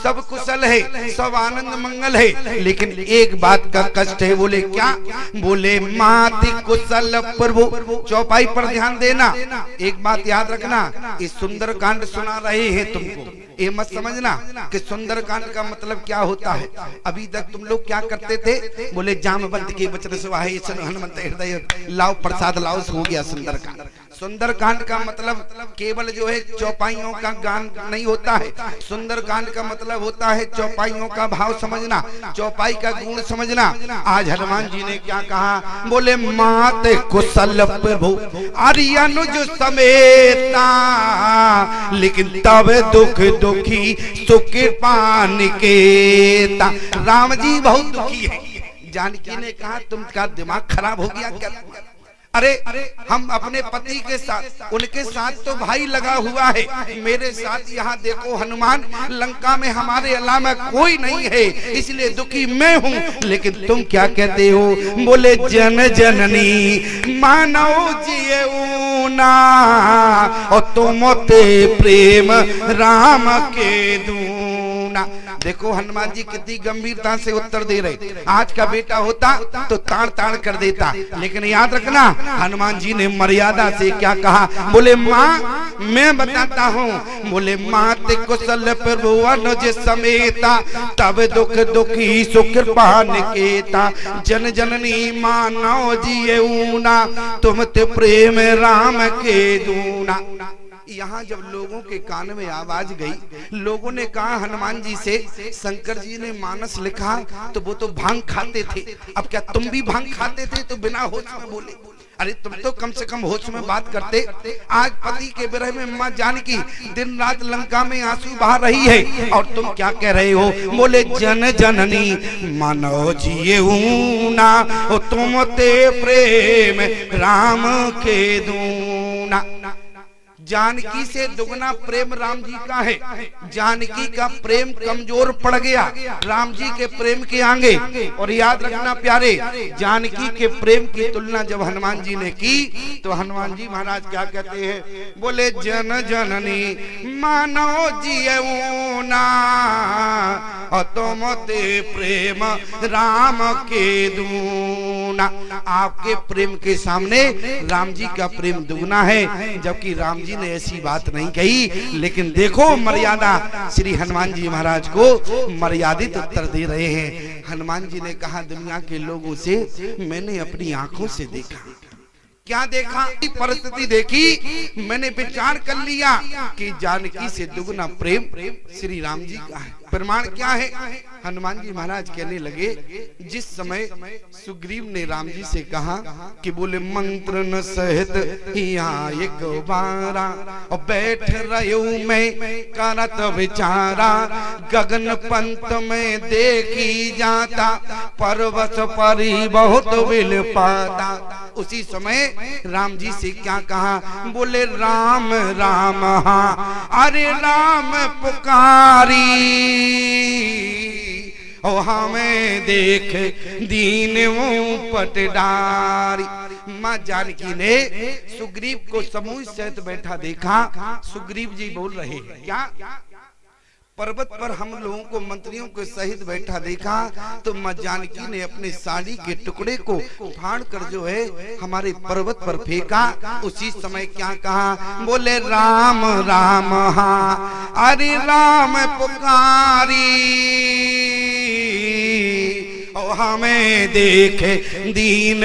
सब कुशल है, सब आनंद मंगल है, लेकिन एक बात का कष्ट है। बोले क्या, बोले मात कुशल प्रभु। चौपाई पर ध्यान देना, एक बात याद रखना, इस सुंदर कांड सुना रहे हैं तुमको, ये मत समझना कि सुंदरकांड का मतलब क्या होता है। अभी तक तुम लोग क्या करते थे, बोले जामवंत के वचन सुहाए हनुमंत हृदय लाओ प्रसाद लाओ, हो गया सुंदरकांड। सुंदरकांड का मतलब केवल जो है चौपाइयों का गान नहीं होता है। सुंदरकांड का मतलब होता है चौपाइयों का भाव समझना, चौपाई का गुण समझना। आज हनुमान जी ने क्या कहा, बोले मात कुशल प्रभु अरि अनुज समेता, लेकिन तब दुख दुखी सुख पानिकेता। राम जी बहुत दुखी है। जानकी ने कहा, तुमका दिमाग खराब हो गया क्या? अरे हम अपने पति के साथ, उनके साथ तो भाई लगा हुआ है, मेरे साथ यहाँ देखो हनुमान, लंका में हमारे अलावा कोई नहीं है, इसलिए दुखी मैं हूँ। लेकिन तुम क्या कहते हो, बोले जन जननी मानव जिए ना, और तुम ते प्रेम राम के दूना। देखो हनुमान जी कितनी गंभीरता से उत्तर दे रहे। आज का बेटा होता तो ताड़ ताड़ कर देता, लेकिन याद रखना हनुमान जी ने मर्यादा से क्या कहा, बोले माँ मैं बताता हूँ, बोले मात कुशल प्रभु अनुज समेता, तब दुख दुखी सुख पानिकेता। जन जननी मानव जिए ऊना, तुम ते प्रेम राम के दूना। यहाँ जब लोगों के कान में आवाज गई, लोगों ने कहा हनुमान जी से, शंकर जी ने मानस लिखा तो वो तो भांग खाते थे, अब क्या तुम भी भांग खाते थे? तो बिना होश में बोले। अरे तुम तो कम से कम होश में बात करते। आज पति के विरह में माँ जानकी दिन रात लंका में आंसू बहा रही है, और तुम क्या कह रहे हो, बोले जन जननी मानव जिए ऊना, तुम ते प्रेम राम के दूं। जानकी से दुगना प्रेम राम जी का है। जानकी का प्रेम कमजोर पड़ गया राम जी के प्रेम के आगे। और याद रखना प्यारे, जानकी के प्रेम की तुलना जब हनुमान जी ने की तो हनुमान जी महाराज क्या कहते हैं, बोले जन जननी मानो जियऊ ना तुम ते प्रेम राम के दूना। आपके प्रेम के सामने राम जी का प्रेम दुगना है, जबकि राम जी ने ऐसी बात नहीं कही। लेकिन देखो मर्यादा, श्री हनुमान जी महाराज को मर्यादित उत्तर दे रहे हैं। हनुमान जी ने कहा, दुनिया के लोगों से मैंने अपनी आंखों से देखा। क्या देखा? परिस्थिति देखी, मैंने विचार कर लिया कि जानकी से दुगना प्रेम श्री राम जी का है। प्रमाण क्या है? हनुमान जी महाराज कहने लगे, जिस समय सुग्रीव ने राम जी से कहा कि बोले मंत्र न सहित यहाँ एक बारा और बैठ रहो मैं करत विचारा, गगन पंत में देखी जाता पर्वत परी बहुत विल पाता। उसी समय राम जी से क्या कहा? बोले राम राम हाँ अरे राम पुकारी ओ हमें देख दीन पटडारी। माँ जानकी ने सुग्रीव को समूह सहित बैठा देखा। सुग्रीव जी बोल रहे हैं क्या? पर्वत पर हम लोगों को मंत्रियों के सहित बैठा देखा तो माँ जानकी ने अपने साड़ी के टुकड़े को फाड़ कर जो है हमारे पर्वत पर फेंका। उसी समय क्या कहा? बोले राम राम हाँ अरे राम पुकारी ओ हमें देख दीन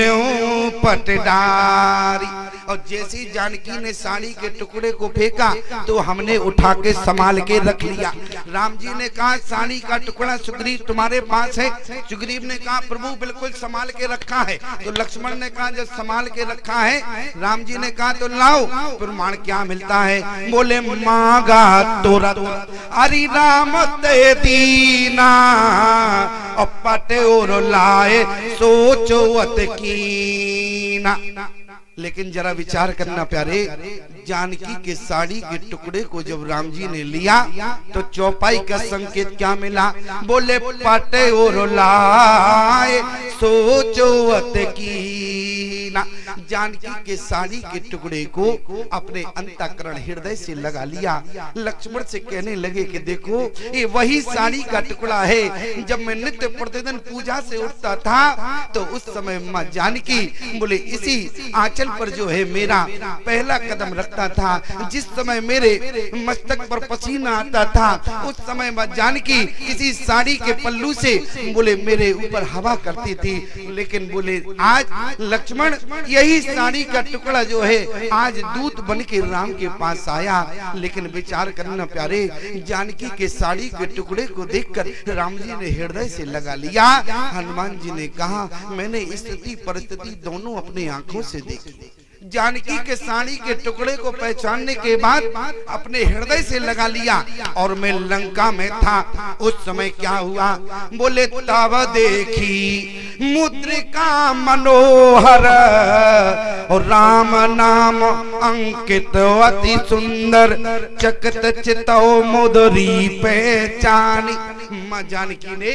पटडारी। और जैसी जानकी ने साड़ी के टुकड़े को फेंका तो हमने उठा के संभाल के रख लिया। राम जी ने कहा, साड़ी का टुकड़ा सुग्रीव तुम्हारे पास है? सुग्रीव ने कहा, प्रभु बिल्कुल संभाल के रखा है। तो लक्ष्मण ने कहा, जब संभाल के रखा है, राम जी ने कहा तो लाओ। प्रमाण क्या मिलता है? बोले मांगा तुरंत अरे राम ते दीना और पटे और लाए सोचो अत कीना। लेकिन जरा विचार करना प्यारे, जानकी के साड़ी के टुकड़े को जब राम जी ने लिया तो चौपाई का संकेत क्या मिला? बोले पटे और लाए सोचो अत कीना। जानकी के साड़ी के टुकड़े को अपने अंतःकरण हृदय से लगा लिया। लक्ष्मण से कहने लगे कि देखो ये वही साड़ी का टुकड़ा है। जब मैं नित्य प्रतिदिन पूजा से उठता था तो उस समय माँ जानकी बोले इसी आंचल पर जो है मेरा पहला कदम रखता था। जिस समय मेरे मस्तक पर पसीना आता था उस समय माँ जानकी इसी साड़ी के पल्लू से बोले मेरे ऊपर हवा करती थी। लेकिन बोले आज लक्ष्मण यही साड़ी का टुकड़ा जो है आज दूत बन के राम के पास आया। लेकिन विचार करना प्यारे, जानकी के साड़ी के टुकड़े को देखकर राम जी ने हृदय से लगा लिया। हनुमान जी ने कहा, मैंने स्थिति परिस्थिति दोनों अपनी आंखों से देखी। जानकी के साड़ी के टुकड़े को पहचानने के बाद अपने हृदय से लगा लिया। और मैं लंका में था उस समय क्या हुआ? बोले तब देखी मुद्रिका मनोहर और राम नाम अंकित अति सुंदर चकित चितो मुद्री पहचानी। माँ जानकी ने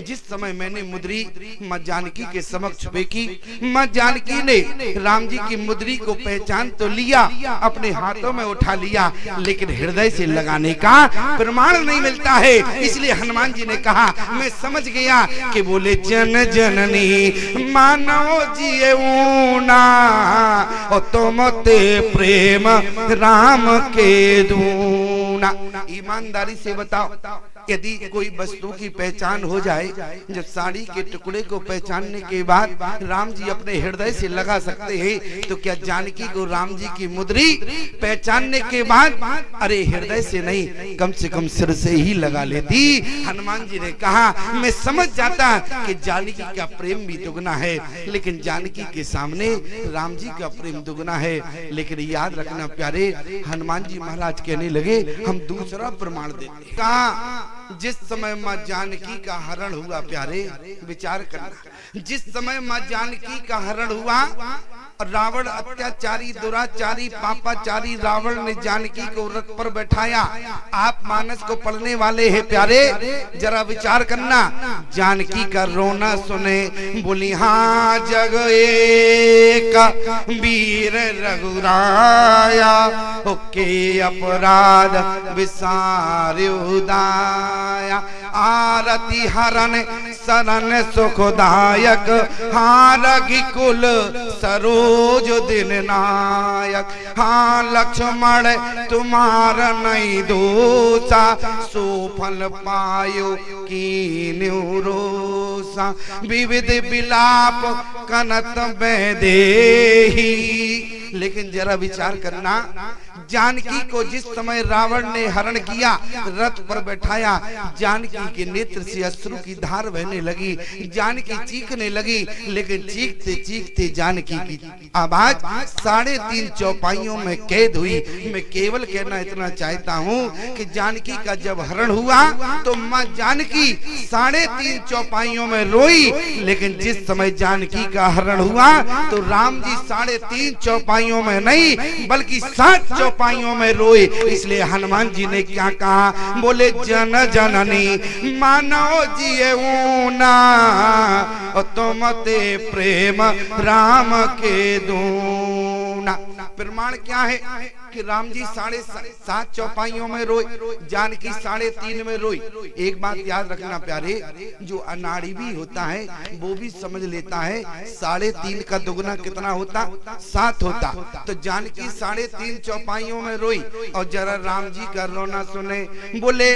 जिस समय मैंने मुद्री माँ जानकी के समक्ष फेंकी, माँ जानकी ने राम जी की मुद्री को पहचान तो लिया, अपने हाथों में उठा लिया, लेकिन हृदय से लगाने का प्रमाण नहीं मिलता है। इसलिए हनुमान जी ने कहा, मैं समझ गया कि बोले जन जननी मानो जियऊ ना और तुम ते प्रेम राम के दूना। ईमानदारी से बताओ, यदि कोई वस्तु की पहचान हो जाए, जब साड़ी के टुकड़े को पहचानने के बाद राम जी अपने हृदय से लगा सकते हैं, तो क्या जानकी को राम जी की मुद्री पहचानने के बाद अरे हृदय से नहीं कम से कम सिर से ही लगा लेती? हनुमान जी ने कहा, मैं समझ जाता कि जानकी का प्रेम भी दुगना है, लेकिन जानकी के सामने राम जी का प्रेम दुगना है। लेकिन याद रखना प्यारे, हनुमान जी महाराज कहने लगे, हम दूसरा प्रमाण देते। कहा जिस समय माँ जानकी का हरण हुआ, प्यारे विचार करना, जिस समय माँ जानकी का हरण हुआ रावण अत्याचारी दुराचारी पापाचारी रावण ने जानकी को रथ पर बैठाया। आप मानस को पढ़ने वाले हैं प्यारे, जरा विचार करना। जानकी का रोना सुने बोली हाँ जग एक वीर रघुराया, के अपराध विसारुदाया। आरती हरण शरण सुखदायक, हारगी कुल सरोज दिन नायक। हाँ लक्ष्मण तुम्हारा नहीं दोषा, सुफल पायो कीन्यु रोषा। विविध विलाप कनत वैदेही। लेकिन जरा विचार करना, जानकी को जिस समय रावण ने हरण किया, रथ पर बैठाया, जानकी के नेत्र से अश्रु की धार बहने लगी, जानकी चीखने लगी। लेकिन चीखते चीखते जानकी की आवाज 3.5 चौपाइयों में कैद हुई। मैं केवल कहना इतना चाहता हूँ कि जानकी का जब हरण हुआ तो माँ जानकी 3.5 चौपाइयों में रोई। लेकिन जिस समय जानकी का हरण हुआ तो राम जी 3.5 चौपाइयों में नहीं बल्कि 7 चौपाइयों में रोए। इसलिए हनुमान जी ने क्या कहा, बोले जन जननी मानो जिए ऊना, तुम ते प्रेम राम के दूना। प्रमाण क्या है कि राम जी 7.5 चौपाइयों में रोए, जानकी 3.5 में रोई। एक बात याद रखना प्यारे, जो अनाड़ी भी होता है वो भी समझ लेता है 3.5 का दुगना कितना होता, 7 होता। तो जानकी 3.5 चौपाइयों में रोई। और जरा राम जी का रोना सुने, बोले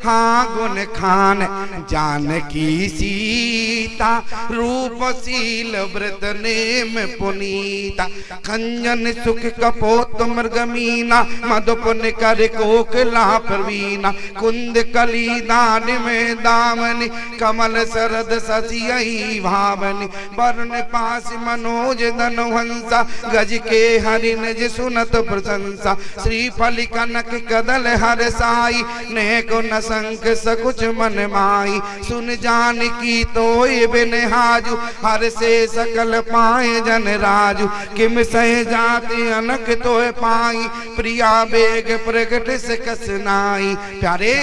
हाँ गुण खान जानकी सीता, रूपशील व्रत नेम पुनीता। खंजन सुख कपोत मृगमीना, मधुपुन कर कोकिला प्रवीणा। कुंद कली दान में दामनी, कमल शरद ससियई भावनी। वर्ण पास मनोज धनुहंसा, गज के हरिन ज सुनत प्रशंसा। श्रीफल कनक कदल हर साई, नेको न संक सकुच मन माई। सुन जानकी तोय बिन हाजू, हर से सकल पाए जन राजू। किम सह जाति अनक तोय पाई, प्रिया बेग प्रगट से कसनाई। प्यारे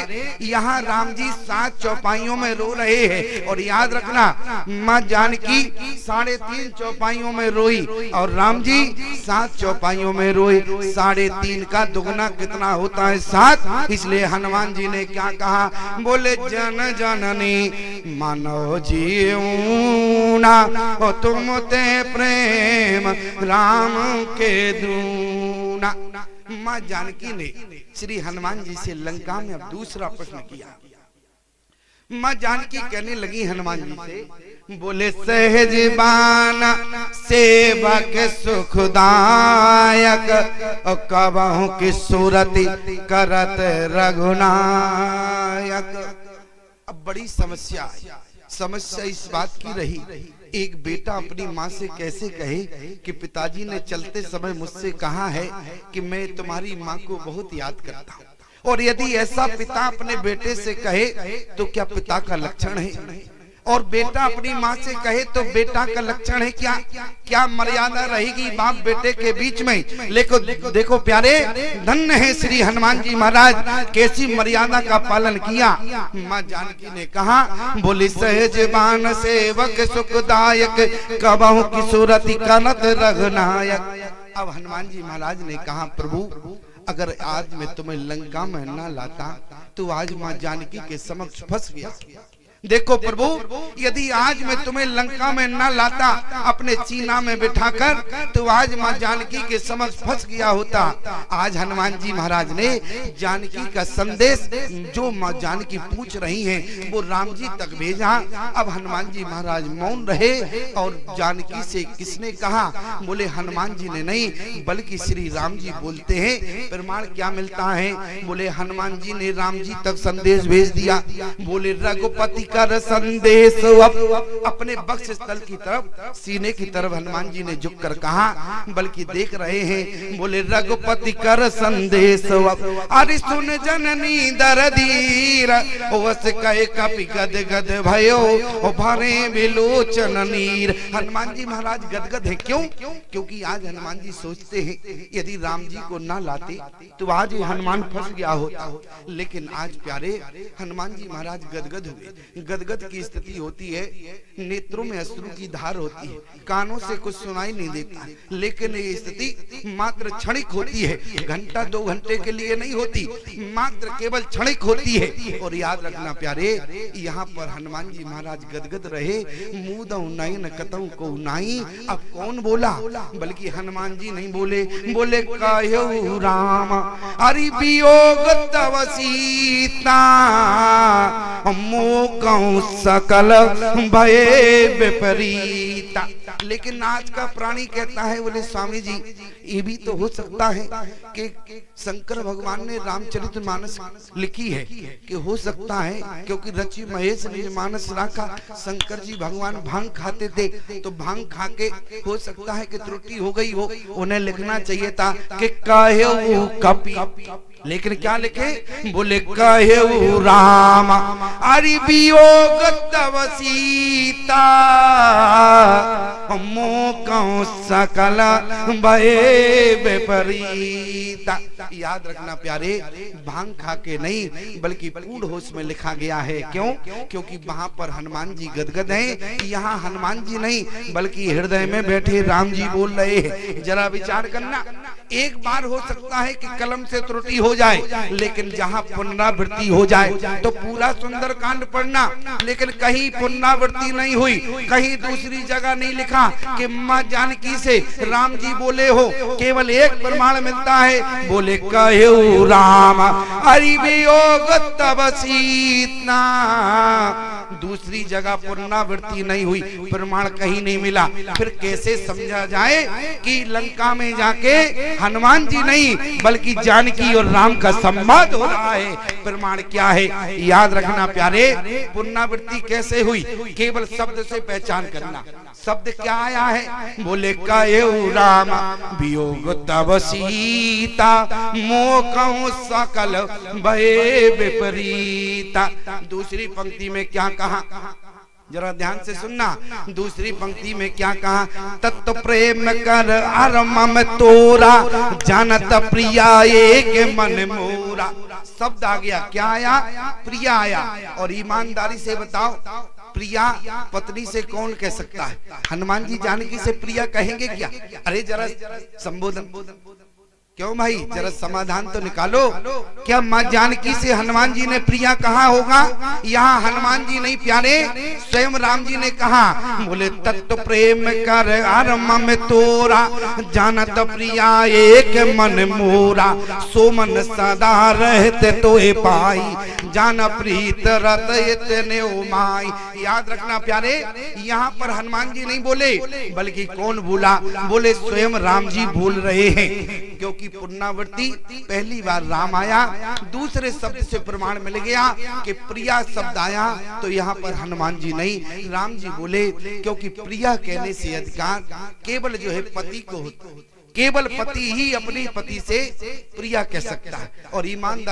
यहाँ राम जी 7 चौपाइयों में रो रहे हैं। और याद रखना, माँ जानकी 3.5 चौपाइयों में रोई और राम जी 7 चौपाइयों में रोए। 3.5 का दुगना कितना होता है, 7। इसलिए हनुमान जी ने क्या कहा, बोले जन जननी मानो जीऊना, तुम ते प्रेम राम के दूना। माँ जानकी ने श्री हनुमान जी से लंका में अब दूसरा प्रश्न किया। माँ जानकी कहने लगी हनुमान जी से, बोले सहज बाना सेवक सुखदायक, कबहु की सूरति करत रघुनायक। अब बड़ी समस्या इस बात की रही, एक बेटा अपनी माँ से कैसे कहे कि पिताजी ने चलते समय मुझसे कहा है कि मैं तुम्हारी माँ को बहुत याद करता हूँ। और यदि ऐसा पिता अपने बेटे से कहे तो क्या पिता का लक्षण है? और बेटा अपनी माँ से कहे तो बेटा का लक्षण है क्या? क्या मर्यादा रहेगी बाप बेटे के बीच में? लेकिन देखो प्यारे, धन्य है श्री हनुमान जी महाराज, कैसी मर्यादा का पालन किया। माँ जानकी ने कहा, बोली सहज बान सेवक सुखदायक, कबहु की सूरति करत रघुनायक। अब हनुमान जी महाराज ने कहा, प्रभु अगर आज मैं तुम्हें लंका में न लाता तो आज माँ जानकी के समक्ष फंस गया। देखो प्रभु, यदि आज मैं तुम्हें लंका में न लाता अपने सीना में बिठाकर तो आज माँ जानकी के समक्ष फंस गया होता। आज हनुमान जी महाराज ने जानकी का संदेश जो माँ जानकी पूछ रही हैं वो राम जी तक भेजा। अब हनुमान जी महाराज मौन रहे और जानकी से किसने कहा? बोले हनुमान जी ने नहीं बल्कि श्री राम जी बोलते हैं। प्रमाण क्या मिलता है? बोले हनुमान जी ने राम जी तक संदेश भेज दिया। बोले रघुपति कर संदेश अपने वक्ष स्थल की तरफ, सीने की तरफ हनुमान जी ने झुक कर कहा, बल्कि देख रहे हैं। बोले रघुपति कर संदेश अरे सुन जननी दरदीर वस कहे कपि गद गद भयो भरे विलोचन नीर। हनुमान जी महाराज गदगद है। क्यों? क्योंकि आज हनुमान जी सोचते हैं यदि राम जी को ना लाते तो आज हनुमान फंस गया होता। लेकिन आज प्यारे हनुमान जी महाराज गदगद हुए। गदगद की स्थिति होती है, नेत्रों में अश्रु की धार होती है, कानों से कुछ सुनाई नहीं देता, लेकिन ये स्थिति मात्र क्षणिक होती है, घंटा 2 घंटे के लिए नहीं होती, मात्र केवल क्षणिक होती है। और याद रखना प्यारे, यहाँ पर हनुमान जी महाराज गदगद रहे। मुँह उनाई न कतऊ को उनाई। अब कौन बोला? बल्कि हनुमान जी नहीं बोले। बोले कायो राम हरि वियोग तव सीता मोकऊ सकल भये विपरीता। लेकिन आज का प्राणी कहता है, बोले स्वामी जी ये भी तो हो सकता है कि शंकर भगवान ने रामचरितमानस लिखी है, कि हो सकता है क्योंकि रचि महेश ने मानस रखा। शंकर जी भगवान भांग खाते थे, तो भांग खा के हो सकता है कि त्रुटि हो गई हो, उन्हें लिखना चाहिए था कि काहे कपि। लेकिन क्या लिखे? बोले कहे राम हरि वियोग तव सीता मोकऊ सकल भये विपरीता। याद रखना प्यारे, भांग खा के नहीं बल्कि पूर्ण होश में लिखा गया है। क्यों? क्योंकि वहां पर हनुमान जी गदगद हैं। यहाँ हनुमान जी नहीं बल्कि हृदय में बैठे राम जी बोल रहे हैं। जरा विचार करना, एक बार हो सकता है कि कलम से त्रुटि हो जाए, लेकिन जहाँ पुनरावृत्ति हो जाए तो पूरा सुंदर कांड पढ़ना, लेकिन कहीं पुनरावृत्ति नहीं हुई, कहीं दूसरी जगह नहीं लिखा कि माँ जानकी से राम जी बोले हो। केवल एक प्रमाण मिलता है, बोले कहे राम हरि वियोग तव सीता। दूसरी जगह पुनरावृत्ति नहीं हुई, प्रमाण कहीं नहीं मिला। फिर कैसे समझा जाए कि लंका में जाके हनुमान जी नहीं बल्कि जानकी और राम का संवाद हो रहा है? प्रमाण क्या है? याद रखना प्यारे, पुनरावृत्ति कैसे हुई? केवल शब्द से पहचान करना। शब्द क्या आया है? बोले कहे राम वियोग तव सीता मोकऊ सकल भये विपरीता। दूसरी पंक्ति में क्या कहा? जरा ध्यान से सुनना। दूसरी पंक्ति में क्या कहा? तत्व प्रेम कर अरमम तोरा जानत प्रिया एक मन मोरा। शब्द आ गया, क्या आया? प्रिया आया। और ईमानदारी से बताओ, प्रिया पत्नी से कौन कह सकता है? हनुमान जी जानकी से प्रिया कहेंगे क्या? अरे जरा संबोधन। क्यों भाई, जरा समाधान तो निकालो। क्या माँ जानकी से हनुमान जी ने प्रिया कहा होगा? यहाँ हनुमान जी नहीं प्यारे, स्वयं राम जी ने कहा। बोले तत्व प्रेम कर अरमम तोरा जानत प्रिया एक मन मोरा सो मन सदा रहते तोहे पाई जान प्रीत रत इतने उमाई। याद रखना प्यारे, यहाँ पर हनुमान जी नहीं बोले बल्कि कौन बोला? बोले स्वयं राम जी बोल रहे हैं। क्योंकि पुनरावृत्ति पहली बार राम आया, दूसरे शब्द से प्रमाण मिल गया कि प्रिया शब्द आया, तो यहाँ पर हनुमान जी नहीं राम जी बोले। क्योंकि प्रिया कहने से अधिकार केवल जो है पति को होता है, केवल पति ही अपनी पति से प्रिया कह सकता है। और ईमानदार